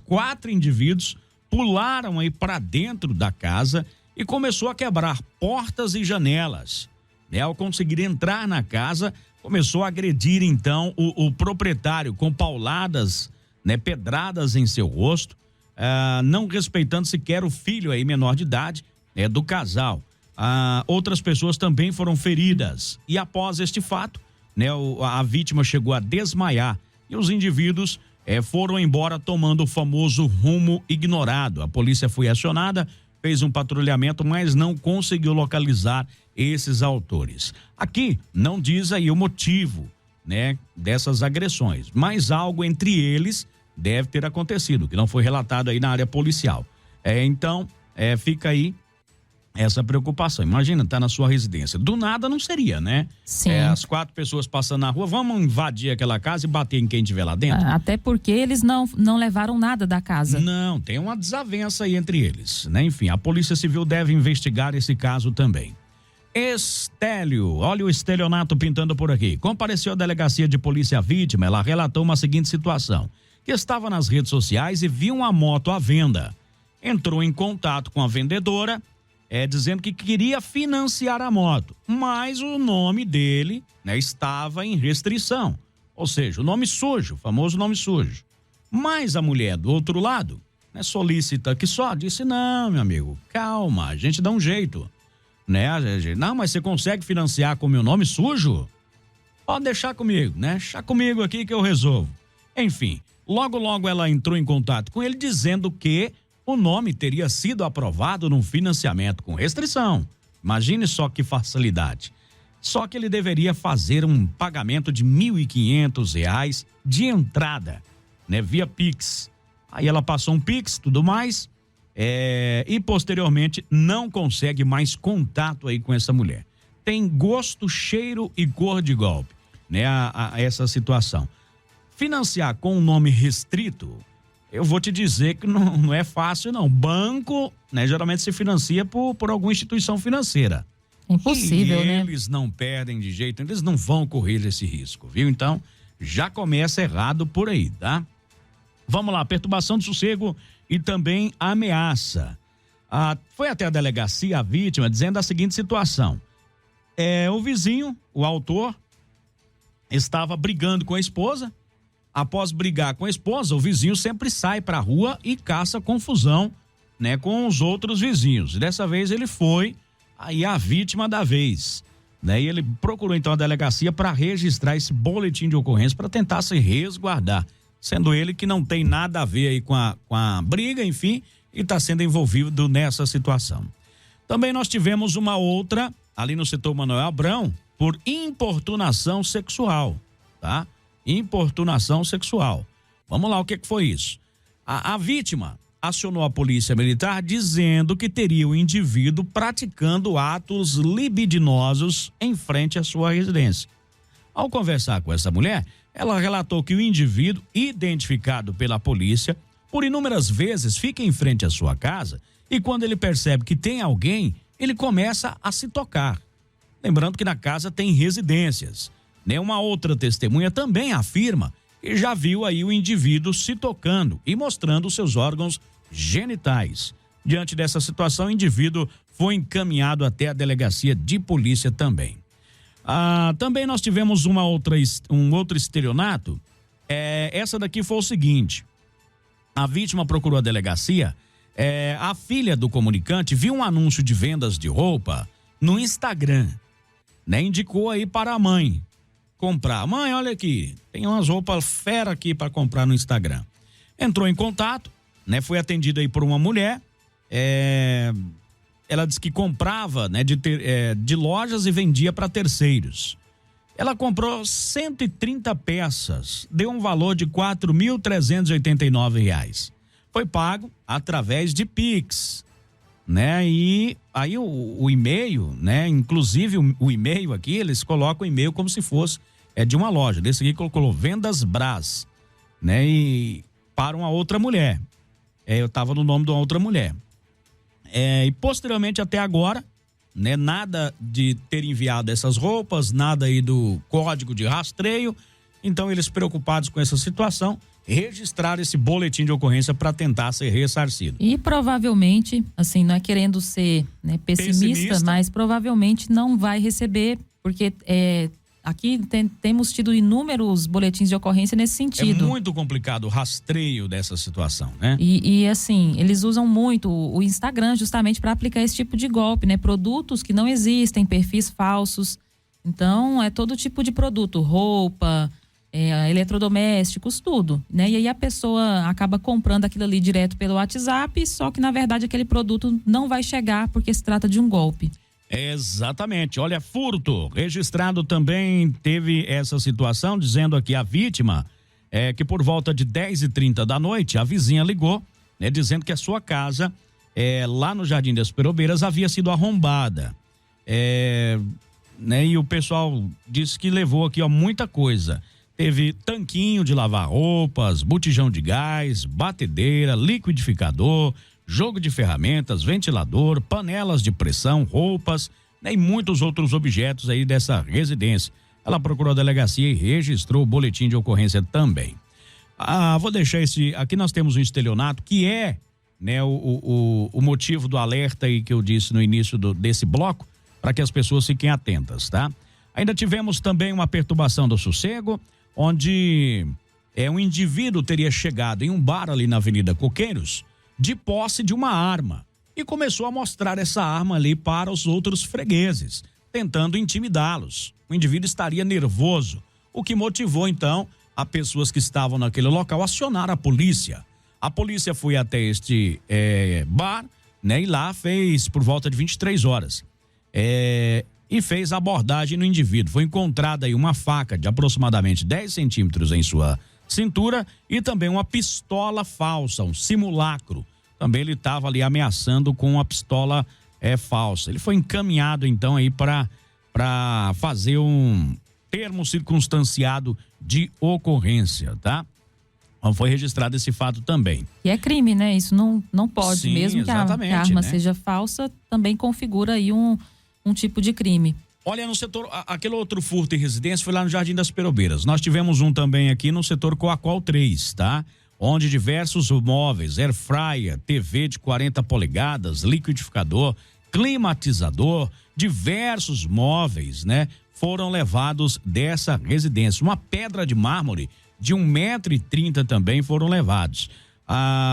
Speaker 2: 4 indivíduos pularam aí para dentro da casa e começou a quebrar portas e janelas. Ao conseguir entrar na casa, começou a agredir então o proprietário com pauladas, né, pedradas em seu rosto, não respeitando sequer o filho aí menor de idade do casal. Outras pessoas também foram feridas e após este fato, né, a vítima chegou a desmaiar e os indivíduos foram embora tomando o famoso rumo ignorado. A polícia foi acionada, fez um patrulhamento, mas não conseguiu localizar esses autores. Aqui não diz aí o motivo, né, dessas agressões, mas algo entre eles deve ter acontecido, que não foi relatado aí na área policial. Então, fica aí essa preocupação. Imagina, tá na sua residência. Do nada não seria, né?
Speaker 3: Sim.
Speaker 2: As 4 pessoas passando na rua, vamos invadir aquela casa e bater em quem estiver lá dentro?
Speaker 3: Até porque eles não levaram nada da casa.
Speaker 2: Não, tem uma desavença aí entre eles, né? Enfim, a Polícia Civil deve investigar esse caso também. Estélio, olha o estelionato pintando por aqui. Compareceu à delegacia de polícia vítima, ela relatou uma seguinte situação, que estava nas redes sociais e viu uma moto à venda. Entrou em contato com a vendedora, dizendo que queria financiar a moto, mas o nome dele, né, estava em restrição, ou seja, o nome sujo, o famoso nome sujo. Mas a mulher do outro lado, né, solícita que só, disse, não, meu amigo, calma, a gente dá um jeito, né? Não, mas você consegue financiar com meu nome sujo? Pode deixar comigo, né? Deixa comigo aqui que eu resolvo. Enfim, logo ela entrou em contato com ele dizendo que o nome teria sido aprovado num financiamento com restrição. Imagine só que facilidade. Só que ele deveria fazer um pagamento de R$ 1.500 de entrada, né, via Pix. Aí ela passou um Pix, tudo mais, e posteriormente não consegue mais contato aí com essa mulher. Tem gosto, cheiro e cor de golpe, né, a essa situação. Financiar com um nome restrito, eu vou te dizer que não é fácil, não. Banco, né, geralmente se financia por alguma instituição financeira.
Speaker 3: Impossível, né?
Speaker 2: Eles não perdem de jeito, eles não vão correr esse risco, viu? Então, já começa errado por aí, tá? Vamos lá, perturbação de sossego e também ameaça. Foi até a delegacia a vítima dizendo a seguinte situação. O vizinho, o autor, estava brigando com a esposa. Após brigar com a esposa, o vizinho sempre sai para a rua e caça confusão, né, com os outros vizinhos. Dessa vez ele foi aí a vítima da vez, né? E ele procurou então a delegacia para registrar esse boletim de ocorrência para tentar se resguardar, sendo ele que não tem nada a ver aí com a briga, enfim, e está sendo envolvido nessa situação. Também nós tivemos uma outra ali no setor Manuel Abrão por importunação sexual, tá? Importunação sexual. Vamos lá, o que foi isso? A vítima acionou a polícia militar dizendo que teria o indivíduo praticando atos libidinosos em frente à sua residência. Ao conversar com essa mulher, ela relatou que o indivíduo, identificado pela polícia, por inúmeras vezes fica em frente à sua casa e quando ele percebe que tem alguém, ele começa a se tocar. Lembrando que na casa tem residências. Uma outra testemunha também afirma que já viu aí o indivíduo se tocando e mostrando seus órgãos genitais. Diante dessa situação, o indivíduo foi encaminhado até a delegacia de polícia também. Também nós tivemos um outro estelionato. Essa daqui foi o seguinte: a vítima procurou a delegacia. A filha do comunicante viu um anúncio de vendas de roupa no Instagram, né? Indicou aí para a mãe comprar. Mãe, olha aqui, tem umas roupas fera aqui para comprar no Instagram. Entrou em contato, né? Foi atendida aí por uma mulher. Ela disse que comprava, né, de lojas e vendia para terceiros. Ela comprou 130 peças, deu um valor de R$ 4.389. Foi pago através de Pix, né? E aí o e-mail, né? Inclusive o e-mail aqui, eles colocam o e-mail como se fosse de uma loja. Desse aqui colocou Vendas Brás, né? E para uma outra mulher. Eu estava no nome de uma outra mulher. E posteriormente até agora, né? Nada de ter enviado essas roupas, nada aí do código de rastreio. Então eles, preocupados com essa situação, registraram esse boletim de ocorrência para tentar ser ressarcido. E provavelmente, assim, não é querendo ser, né, pessimista, mas provavelmente não vai receber, porque aqui temos tido inúmeros boletins de ocorrência nesse sentido. É muito complicado o rastreio dessa situação, né? E assim, eles usam muito o Instagram justamente para aplicar esse tipo de golpe, né? Produtos que não existem, perfis falsos. Então, é todo tipo de produto, roupa, eletrodomésticos, tudo, né? E aí a pessoa acaba comprando aquilo ali direto pelo WhatsApp, só que na verdade aquele produto não vai chegar porque se trata de um golpe. Exatamente. Olha, furto registrado também teve essa situação, dizendo aqui a vítima que por volta de 10h30 da noite a vizinha ligou, né, dizendo que a sua casa lá no Jardim das Perobeiras havia sido arrombada, né? E o pessoal disse que levou aqui muita coisa. Teve tanquinho de lavar roupas, botijão de gás, batedeira, liquidificador, jogo de ferramentas, ventilador, panelas de pressão, roupas, né, e muitos outros objetos aí dessa residência. Ela procurou a delegacia e registrou o boletim de ocorrência também. Vou deixar aqui nós temos um estelionato que né, o motivo do alerta aí que eu disse no início desse bloco, para que as pessoas fiquem atentas, tá? Ainda tivemos também uma perturbação do sossego, onde um indivíduo teria chegado em um bar ali na Avenida Coqueiros de posse de uma arma e começou a mostrar essa arma ali para os outros fregueses, tentando intimidá-los. O indivíduo estaria nervoso, o que motivou então a pessoas que estavam naquele local a acionar a polícia. A polícia foi até este bar, né, e lá fez por volta de 23 horas. e fez a abordagem no indivíduo. Foi encontrada aí uma faca de aproximadamente 10 centímetros em sua cintura e também uma pistola falsa, um simulacro. Também ele estava ali ameaçando com uma pistola falsa. Ele foi encaminhado então aí para fazer um termo circunstanciado de ocorrência, tá? Então, foi registrado esse fato também.
Speaker 3: E é crime, né? Isso não pode. Sim, mesmo que a arma seja falsa, também configura aí um tipo de crime.
Speaker 2: Olha, no setor, aquele outro furto em residência foi lá no Jardim das Perobeiras. Nós tivemos um também aqui no setor Coacol 3, tá? Onde diversos móveis, air fryer, TV de 40 polegadas, liquidificador, climatizador, diversos móveis, né? Foram levados dessa residência. Uma pedra de mármore de 1,30 m também foram levados.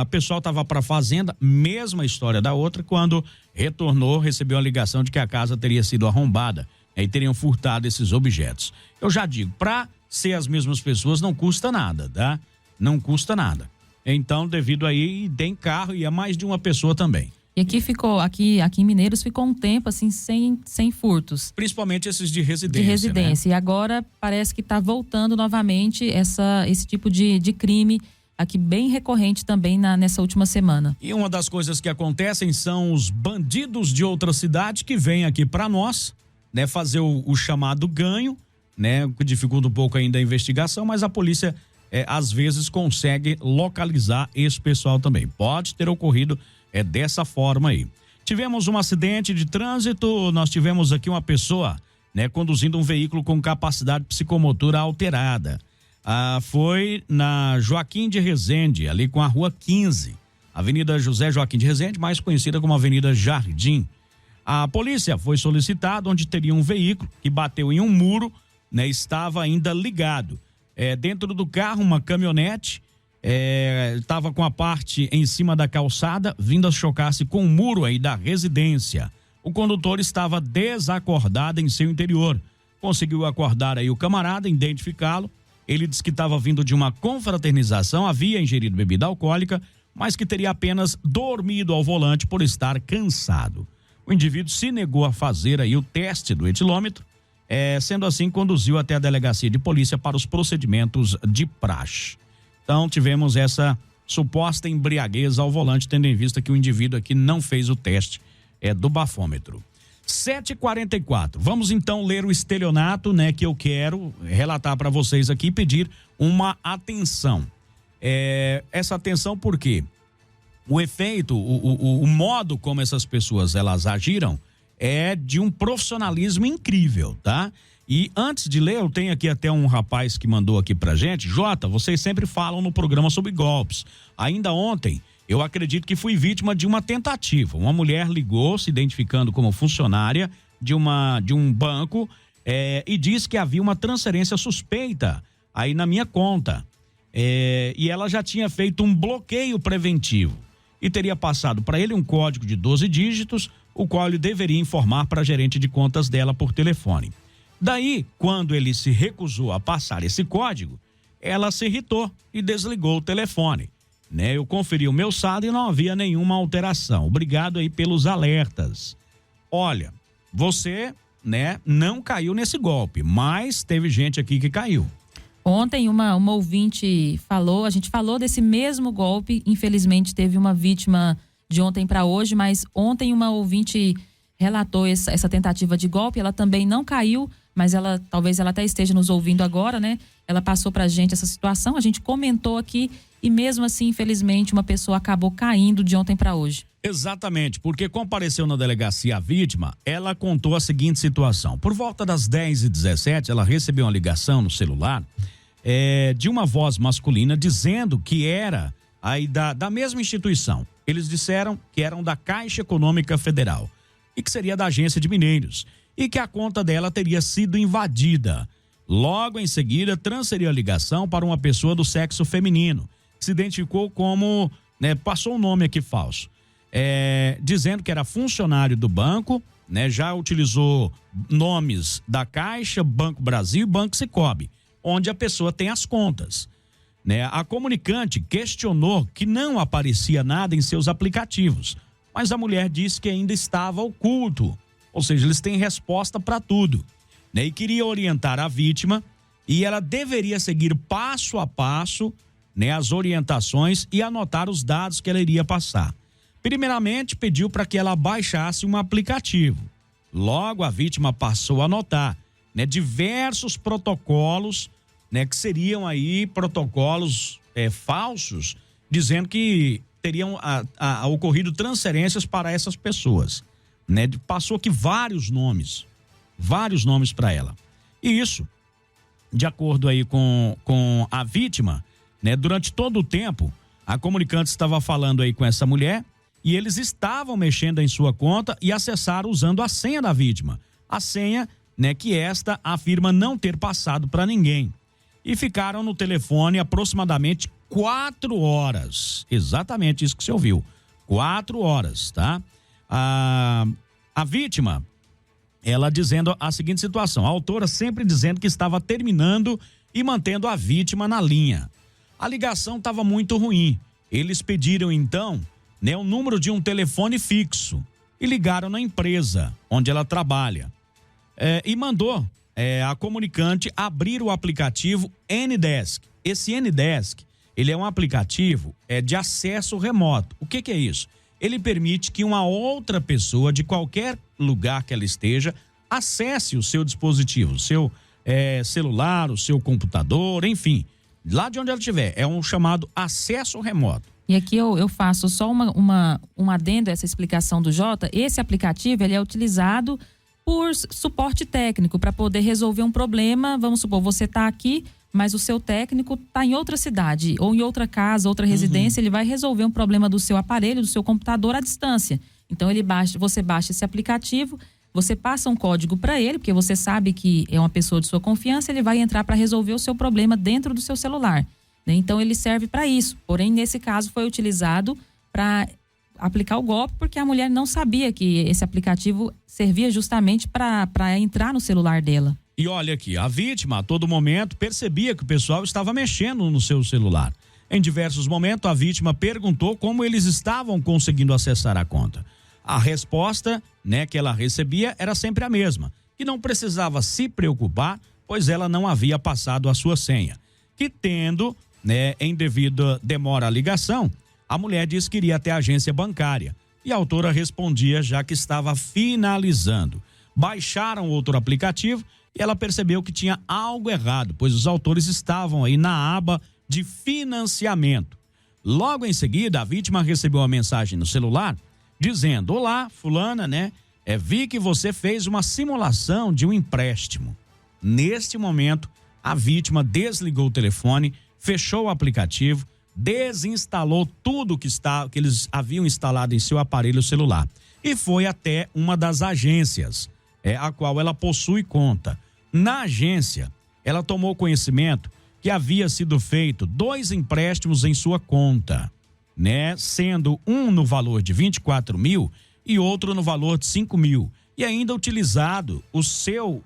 Speaker 2: O pessoal estava para a fazenda, mesma história da outra, quando retornou, recebeu a ligação de que a casa teria sido arrombada e teriam furtado esses objetos. Eu já digo, para ser as mesmas pessoas não custa nada, tá? Não custa nada. Então, devido aí, tem carro e é mais de uma pessoa também.
Speaker 3: E aqui em Mineiros ficou um tempo assim sem furtos.
Speaker 2: Principalmente esses de residência.
Speaker 3: De residência.
Speaker 2: Né?
Speaker 3: E agora parece que está voltando novamente esse tipo de crime aqui bem recorrente também nessa última semana.
Speaker 2: E uma das coisas que acontecem são os bandidos de outra cidade que vêm aqui para nós, né, fazer o chamado ganho, né, que dificulta um pouco ainda a investigação, mas a polícia às vezes consegue localizar esse pessoal também. Pode ter ocorrido dessa forma aí. Tivemos um acidente de trânsito, nós tivemos aqui uma pessoa, né, conduzindo um veículo com capacidade psicomotora alterada. Foi na Joaquim de Resende, ali com a Rua 15, Avenida José Joaquim de Resende, mais conhecida como Avenida Jardim. A polícia foi solicitada, onde teria um veículo que bateu em um muro, né, estava ainda ligado. Dentro do carro, uma caminhonete estava com a parte em cima da calçada, vindo a chocar-se com o muro aí da residência. O condutor estava desacordado em seu interior. Conseguiu acordar aí o camarada, identificá-lo. Ele disse que estava vindo de uma confraternização, havia ingerido bebida alcoólica, mas que teria apenas dormido ao volante por estar cansado. O indivíduo se negou a fazer aí o teste do etilômetro, sendo assim, conduziu até a delegacia de polícia para os procedimentos de praxe. Então, tivemos essa suposta embriaguez ao volante, tendo em vista que o indivíduo aqui não fez o teste do bafômetro. 7h44. Vamos então ler o estelionato, né, que eu quero relatar para vocês aqui e pedir uma atenção. Essa atenção porque o efeito, o modo como essas pessoas elas agiram é de um profissionalismo incrível, tá? E antes de ler, eu tenho aqui até um rapaz que mandou aqui pra gente. Jota, vocês sempre falam no programa sobre golpes. Ainda ontem, eu acredito que fui vítima de uma tentativa. Uma mulher ligou, se identificando como funcionária de um banco, e disse que havia uma transferência suspeita aí na minha conta. E ela já tinha feito um bloqueio preventivo e teria passado para ele um código de 12 dígitos, o qual ele deveria informar para a gerente de contas dela por telefone. Daí, quando ele se recusou a passar esse código, ela se irritou e desligou o telefone. Né? Eu conferi o meu saldo e não havia nenhuma alteração. Obrigado aí pelos alertas. Olha, você, né, não caiu nesse golpe, mas teve gente aqui que caiu.
Speaker 3: Ontem uma ouvinte falou, a gente falou desse mesmo golpe, infelizmente teve uma vítima de ontem para hoje, mas ontem uma ouvinte relatou essa tentativa de golpe, ela também não caiu, mas talvez ela até esteja nos ouvindo agora, né? Ela passou pra gente essa situação, a gente comentou aqui e mesmo assim, infelizmente, uma pessoa acabou caindo de ontem para hoje.
Speaker 2: Exatamente, porque compareceu na delegacia a vítima, ela contou a seguinte situação. Por volta das 10h17, ela recebeu uma ligação no celular de uma voz masculina dizendo que era aí da mesma instituição. Eles disseram que eram da Caixa Econômica Federal e que seria da Agência de Mineiros e que a conta dela teria sido invadida. Logo em seguida, transferiu a ligação para uma pessoa do sexo feminino, que se identificou como, né, passou um nome aqui falso, dizendo que era funcionário do banco, né, já utilizou nomes da Caixa, Banco Brasil e Banco Sicoob, onde a pessoa tem as contas. Né? A comunicante questionou que não aparecia nada em seus aplicativos, mas a mulher disse que ainda estava oculto Ou seja, eles têm resposta para tudo, né? E queria orientar a vítima e ela deveria seguir passo a passo, né, as orientações e anotar os dados que ela iria passar. Primeiramente, pediu para que ela baixasse um aplicativo. Logo, a vítima passou a anotar, né, diversos protocolos, né, que seriam aí protocolos falsos, dizendo que teriam ocorrido transferências para essas pessoas, né? Passou aqui vários nomes para ela. E isso, de acordo aí com a vítima, né, durante todo o tempo, a comunicante estava falando aí com essa mulher e eles estavam mexendo em sua conta e acessaram usando a senha da vítima. A senha, né, que esta afirma não ter passado para ninguém. E ficaram no telefone aproximadamente 4 horas. Exatamente isso que você ouviu. 4 horas, tá? A vítima, ela dizendo a seguinte situação. A autora sempre dizendo que estava terminando e mantendo a vítima na linha. A ligação estava muito ruim. Eles pediram, então, né, o número de um telefone fixo e ligaram na empresa onde ela trabalha. E mandou a comunicante abrir o aplicativo Ndesk. Esse Ndesk, ele é um aplicativo de acesso remoto. O que é isso? Ele permite que uma outra pessoa de qualquer lugar que ela esteja acesse o seu dispositivo, o seu celular, o seu computador, enfim, lá de onde ela estiver. É um chamado acesso remoto.
Speaker 3: E aqui eu faço só um adendo a essa explicação do Jota. Esse aplicativo, ele é utilizado por suporte técnico para poder resolver um problema. Vamos supor, você está aqui, mas o seu técnico está em outra cidade ou em outra casa, outra residência. Ele vai resolver um problema do seu aparelho, do seu computador à distância. Então você baixa esse aplicativo, você passa um código para ele, porque você sabe que é uma pessoa de sua confiança, ele vai entrar para resolver o seu problema dentro do seu celular, né? Então ele serve para isso. Porém, nesse caso foi utilizado para aplicar o golpe, porque a mulher não sabia que esse aplicativo servia justamente para entrar no celular dela.
Speaker 2: E olha aqui, a vítima a todo momento percebia que o pessoal estava mexendo no seu celular. Em diversos momentos, a vítima perguntou como eles estavam conseguindo acessar a conta. A resposta, né, que ela recebia era sempre a mesma, que não precisava se preocupar, pois ela não havia passado a sua senha. Que tendo, né, em devida demora a ligação, a mulher disse que iria até a agência bancária e a autora respondia já que estava finalizando. Baixaram outro aplicativo e ela percebeu que tinha algo errado, pois os autores estavam aí na aba de financiamento. Logo em seguida, a vítima recebeu uma mensagem no celular dizendo: olá, fulana, né? Vi que você fez uma simulação de um empréstimo. Neste momento, a vítima desligou o telefone, fechou o aplicativo, desinstalou tudo que eles haviam instalado em seu aparelho celular e foi até uma das agências, a qual ela possui conta. Na agência, ela tomou conhecimento que havia sido feito 2 empréstimos em sua conta, né? Sendo um no valor de 24 mil e outro no valor de 5 mil. E ainda utilizado o seu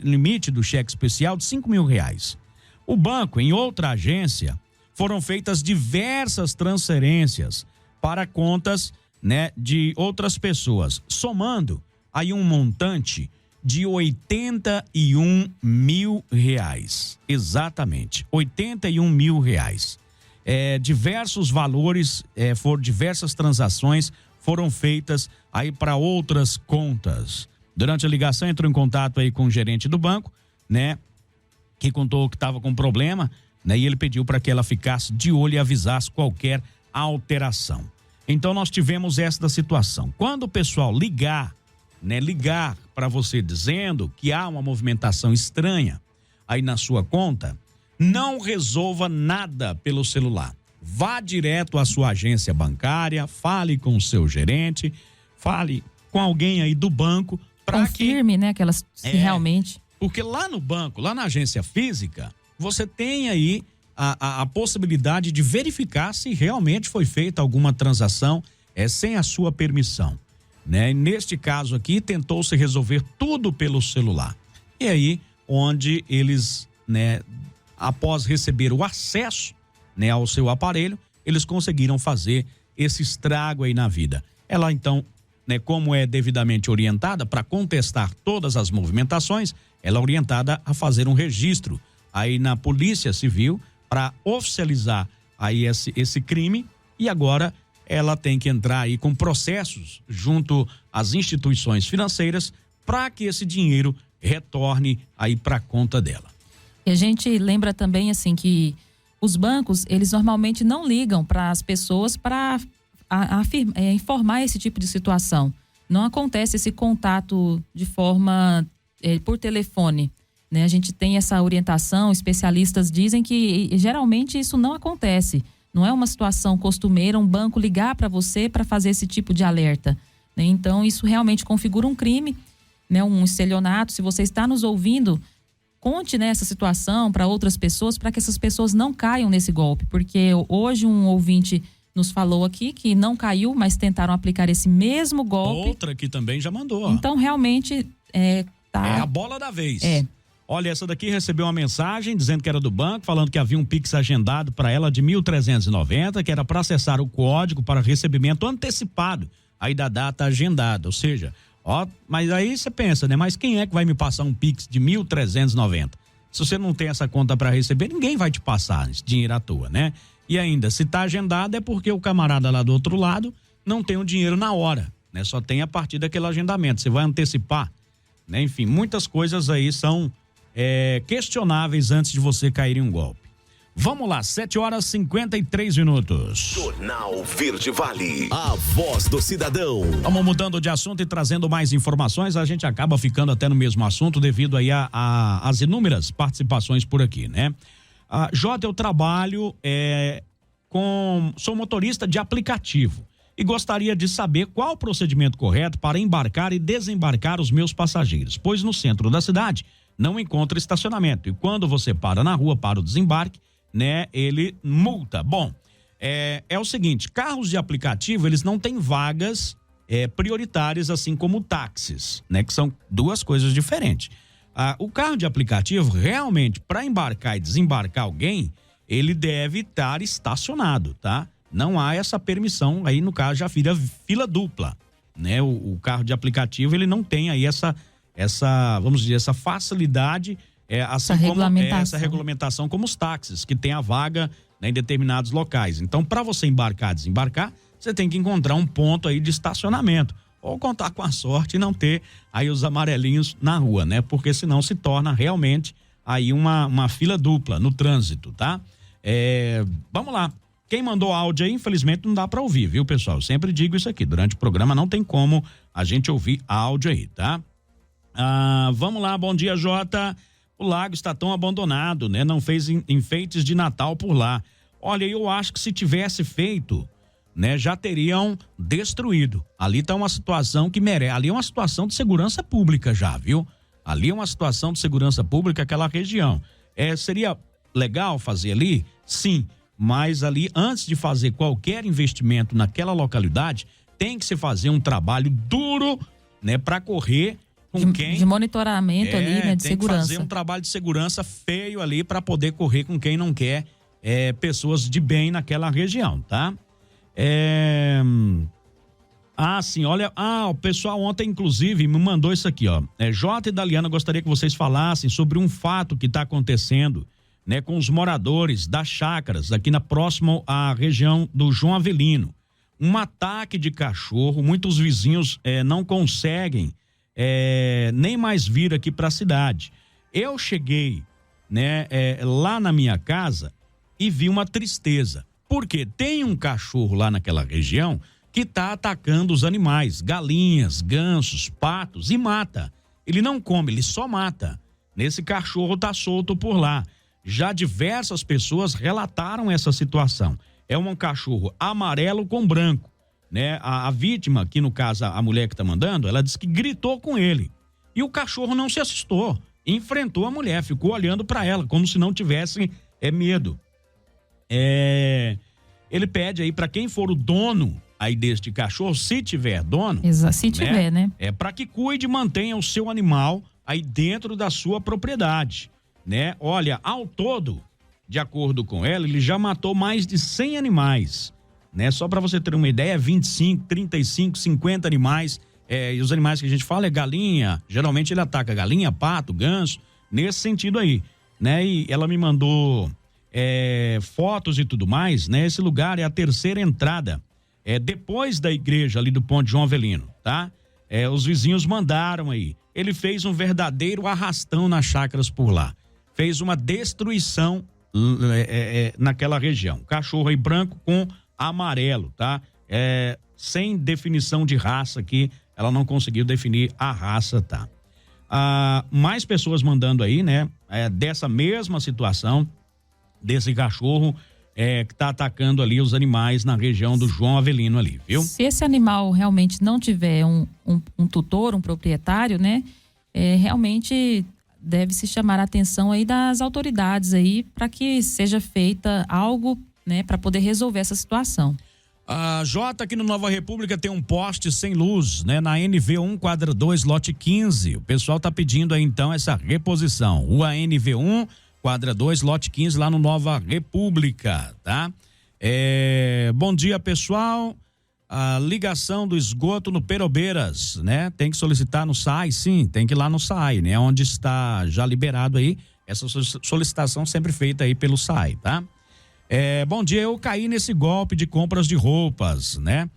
Speaker 2: limite do cheque especial de 5 mil reais. O banco, em outra agência, foram feitas diversas transferências para contas, né, de outras pessoas, somando aí um montante de 81 mil reais. Exatamente, 81 mil reais. Diversos valores, diversas transações foram feitas aí para outras contas. Durante a ligação entrou em contato aí com o gerente do banco, né, que contou que estava com problema, né, e ele pediu para que ela ficasse de olho e avisasse qualquer alteração. Então nós tivemos esta situação. Quando o pessoal ligar para você dizendo que há uma movimentação estranha aí na sua conta, não resolva nada pelo celular. Vá direto à sua agência bancária, fale com o seu gerente, fale com alguém aí do banco para
Speaker 3: confirme, né, que elas se realmente.
Speaker 2: Porque lá no banco, lá na agência física, você tem aí a possibilidade de verificar se realmente foi feita alguma transação sem a sua permissão, né? E neste caso aqui, tentou-se resolver tudo pelo celular. E aí, onde eles, né, após receber o acesso, né, ao seu aparelho, eles conseguiram fazer esse estrago aí na vida. Ela então né, como é devidamente orientada para contestar todas as movimentações, ela é orientada a fazer um registro aí na Polícia Civil para oficializar aí esse crime, e agora ela tem que entrar aí com processos junto às instituições financeiras para que esse dinheiro retorne aí para a conta dela.
Speaker 3: E a gente lembra também assim que os bancos, eles normalmente não ligam para as pessoas para informar esse tipo de situação. Não acontece esse contato de forma por telefone, né? A gente tem essa orientação, especialistas dizem que geralmente isso não acontece. Não é uma situação costumeira um banco ligar para você para fazer esse tipo de alerta, né? Então isso realmente configura um crime, né? Um estelionato. Se você está nos ouvindo, conte nessa situação para outras pessoas, para que essas pessoas não caiam nesse golpe, porque hoje um ouvinte nos falou aqui que não caiu, mas tentaram aplicar esse mesmo golpe.
Speaker 2: Outra que também já mandou.
Speaker 3: Então realmente
Speaker 2: é a bola da vez. Olha, essa daqui recebeu uma mensagem dizendo que era do banco, falando que havia um Pix agendado para ela de 1.390, que era para acessar o código para recebimento antecipado aí da data agendada. Ou seja, mas aí você pensa, né? Mas quem é que vai me passar um Pix de 1.390? Se você não tem essa conta para receber, ninguém vai te passar esse dinheiro à toa, né? E ainda, se tá agendado é porque o camarada lá do outro lado não tem o dinheiro na hora, né? Só tem a partir daquele agendamento. Você vai antecipar, né? Enfim, muitas coisas aí são questionáveis antes de você cair em um golpe. Vamos lá, 7h53.
Speaker 6: Jornal Verde Vale, a voz do cidadão.
Speaker 2: Vamos mudando de assunto e trazendo mais informações. A gente acaba ficando até no mesmo assunto devido aí às inúmeras participações por aqui, né? Jota, eu trabalho sou motorista de aplicativo e gostaria de saber qual o procedimento correto para embarcar e desembarcar os meus passageiros, pois no centro da cidade não encontra estacionamento e quando você para na rua para o desembarque, né, ele multa. Bom, é o seguinte, carros de aplicativo, eles não têm vagas prioritárias, assim como táxis, né, que são duas coisas diferentes. O carro de aplicativo, realmente, para embarcar e desembarcar alguém, ele deve estar estacionado, tá? Não há essa permissão, aí no caso já vira fila dupla, né? O carro de aplicativo, ele não tem aí essa vamos dizer, essa facilidade, essa regulamentação como os táxis, que tem a vaga, né, em determinados locais. Então, para você embarcar, desembarcar, você tem que encontrar um ponto aí de estacionamento, ou contar com a sorte e não ter aí os amarelinhos na rua, né? Porque senão se torna realmente aí uma fila dupla no trânsito, tá? Vamos lá. Quem mandou áudio aí, infelizmente não dá para ouvir, viu, pessoal? Eu sempre digo isso aqui, durante o programa não tem como a gente ouvir áudio aí, tá? Vamos lá, bom dia, Jota. O lago está tão abandonado, né? Não fez enfeites de Natal por lá. Olha, eu acho que se tivesse feito, né, já teriam destruído. Ali tá uma situação que merece, ali é uma situação de segurança pública já, viu? Ali é uma situação de segurança pública, aquela região. Seria legal fazer ali? Sim, mas ali, antes de fazer qualquer investimento naquela localidade, tem que se fazer um trabalho duro, né, para correr
Speaker 3: de monitoramento ali, né, de segurança.
Speaker 2: Tem que fazer um trabalho de segurança feio ali para poder correr com quem não quer pessoas de bem naquela região, tá? Sim, olha, o pessoal ontem inclusive me mandou isso aqui, ó. Jota e Daliana, gostaria que vocês falassem sobre um fato que está acontecendo, né, com os moradores das chácaras aqui próximo à região do João Avelino. Um ataque de cachorro, muitos vizinhos não conseguem nem mais vir aqui para a cidade. Eu cheguei, né, lá na minha casa e vi uma tristeza, porque tem um cachorro lá naquela região que está atacando os animais, galinhas, gansos, patos, e mata. Ele não come, ele só mata. Esse cachorro está solto por lá. Já diversas pessoas relataram essa situação. É um cachorro amarelo com branco, né? A vítima, que no caso a mulher que está mandando, ela disse que gritou com ele. E o cachorro não se assustou, enfrentou a mulher, ficou olhando para ela, como se não tivesse medo. Ele pede aí para quem for o dono aí deste cachorro, se tiver dono,
Speaker 3: se tiver, né?
Speaker 2: Para que cuide e mantenha o seu animal aí dentro da sua propriedade, né? Olha, ao todo, de acordo com ela, ele já matou mais de 100 animais, né? Só para você ter uma ideia, 25, 35, 50 animais. E os animais que a gente fala é galinha, geralmente ele ataca galinha, pato, ganso, nesse sentido aí, né? E ela me mandou fotos e tudo mais, né? Esse lugar é a terceira entrada, depois da igreja ali do Ponte João Avelino, tá? Os vizinhos mandaram aí. Ele fez um verdadeiro arrastão nas chácaras por lá. Fez uma destruição naquela região. Cachorro aí branco com amarelo, tá? Sem definição de raça aqui, ela não conseguiu definir a raça, tá? Mais pessoas mandando aí, né? Dessa mesma situação, desse cachorro que tá atacando ali os animais na região do João Avelino ali, viu?
Speaker 3: Se esse animal realmente não tiver um tutor, um proprietário, né? Realmente deve se chamar a atenção aí das autoridades aí para que seja feita algo, né? Para poder resolver essa situação.
Speaker 2: A Jota aqui no Nova República tem um poste sem luz, né? Na NV1 quadra 2 lote 15. O pessoal tá pedindo aí então essa reposição. Rua NV1 quadra 2 lote 15 lá no Nova República, tá? Bom dia, pessoal. A ligação do esgoto no Perobeiras, né? Tem que solicitar no SAI, sim, tem que ir lá no SAI, né? Onde está já liberado aí essa solicitação sempre feita aí pelo SAI, tá? Bom dia, eu caí nesse golpe de compras de roupas, né?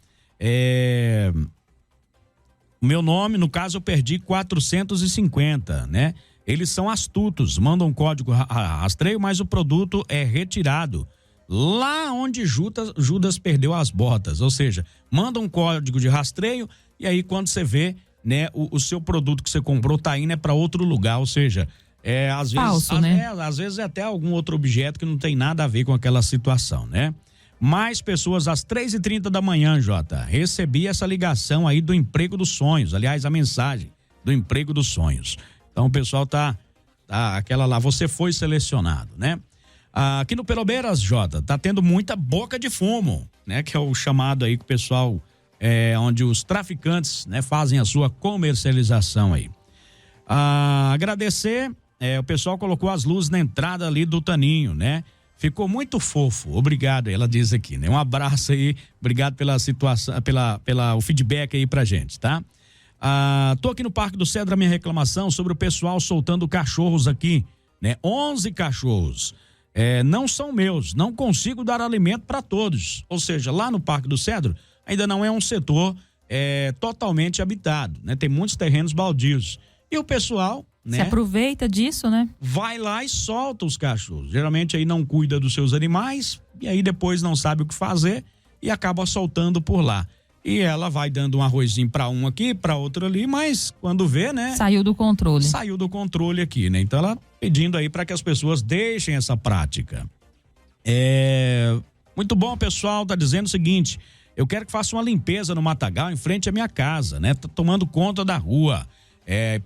Speaker 2: O meu nome, no caso, eu perdi 450, né? Eles são astutos, mandam um código rastreio, mas o produto é retirado lá onde Judas perdeu as botas, ou seja, manda um código de rastreio e aí quando você vê, né, o seu produto que você comprou tá indo para outro lugar, ou seja, às vezes,
Speaker 3: falso, né?
Speaker 2: Às vezes é até algum outro objeto que não tem nada a ver com aquela situação, né? Mais pessoas às 3h30 da manhã, Jota, recebi essa ligação aí do emprego dos sonhos, aliás, a mensagem do emprego dos sonhos. Então o pessoal tá aquela lá, você foi selecionado, né? Aqui no Perobeiras, Jota, tá tendo muita boca de fumo, né? Que é o chamado aí que o pessoal, onde os traficantes, né, fazem a sua comercialização aí. Agradecer, o pessoal colocou as luzes na entrada ali do Taninho, né? Ficou muito fofo, obrigado, ela diz aqui, né? Um abraço aí, obrigado pela situação, o feedback aí pra gente, tá? Tô aqui no Parque do Cedro, a minha reclamação sobre o pessoal soltando cachorros aqui, né? 11 cachorros, não são meus, não consigo dar alimento para todos, ou seja, lá no Parque do Cedro ainda não é um setor totalmente habitado, né? Tem muitos terrenos baldios e o pessoal, né,
Speaker 3: se aproveita disso, né?
Speaker 2: Vai lá e solta os cachorros, geralmente aí não cuida dos seus animais e aí depois não sabe o que fazer e acaba soltando por lá. E ela vai dando um arrozinho para um aqui, para outro ali, mas quando vê, né?
Speaker 3: Saiu do controle.
Speaker 2: Saiu do controle aqui, né? Então ela pedindo aí para que as pessoas deixem essa prática. Muito bom, pessoal, tá dizendo o seguinte, eu quero que faça uma limpeza no matagal em frente à minha casa, né? Tá tomando conta da rua.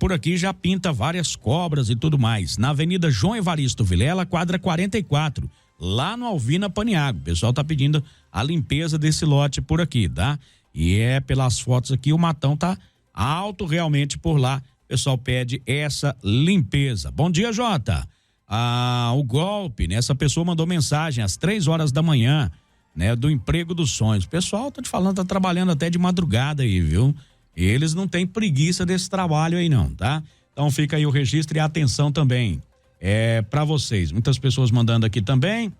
Speaker 2: Por aqui já pinta várias cobras e tudo mais. Na Avenida João Evaristo Vilela, quadra 44, lá no Alvina Paniago. O pessoal tá pedindo a limpeza desse lote por aqui, tá? E pelas fotos aqui, o matão tá alto realmente por lá. O pessoal pede essa limpeza. Bom dia, Jota. O golpe, né? Essa pessoa mandou mensagem às 3h da manhã, né? Do emprego dos sonhos. O pessoal, tô te falando, tá trabalhando até de madrugada aí, viu? Eles não têm preguiça desse trabalho aí não, tá? Então fica aí o registro e a atenção também. Pra vocês. Muitas pessoas mandando aqui também.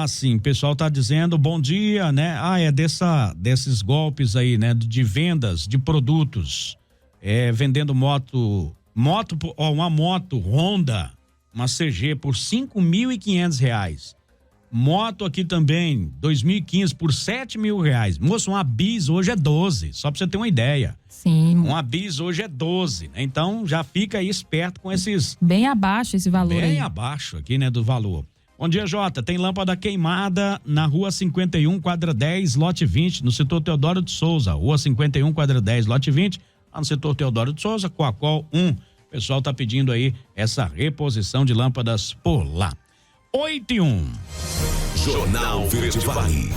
Speaker 2: Sim, o pessoal tá dizendo bom dia, né? Desses golpes aí, né? De vendas de produtos, vendendo uma moto Honda, uma CG por R$5.500. Moto aqui também, 2015 por R$7.000. Moço, uma Bis hoje é 12, só pra você ter uma ideia.
Speaker 3: Sim.
Speaker 2: Uma Bis hoje é 12, né? Então já fica aí esperto com esses...
Speaker 3: Bem abaixo esse valor aí.
Speaker 2: Bem abaixo aqui, né, do valor. Bom dia, Jota. Tem lâmpada queimada na Rua 51, quadra 10, lote 20, no setor Teodoro de Souza. Rua 51, quadra 10, lote 20, lá no setor Teodoro de Souza, Coacol 1. O pessoal tá pedindo aí essa reposição de lâmpadas por lá. 8:01.
Speaker 6: Jornal Verde Vale.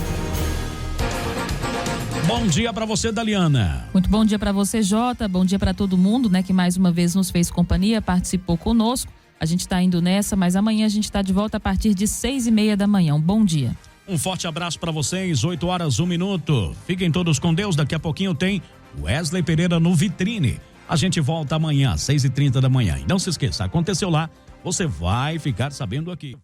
Speaker 2: Bom dia para você, Daliana.
Speaker 3: Muito bom dia para você, Jota. Bom dia para todo mundo, né, que mais uma vez nos fez companhia, participou conosco. A gente está indo nessa, mas amanhã a gente está de volta a partir de 6:30 da manhã. Um bom dia.
Speaker 2: Um forte abraço para vocês, 8h01. Fiquem todos com Deus, daqui a pouquinho tem Wesley Pereira no Vitrine. A gente volta amanhã às 6:30 da manhã. E não se esqueça, aconteceu lá, você vai ficar sabendo aqui.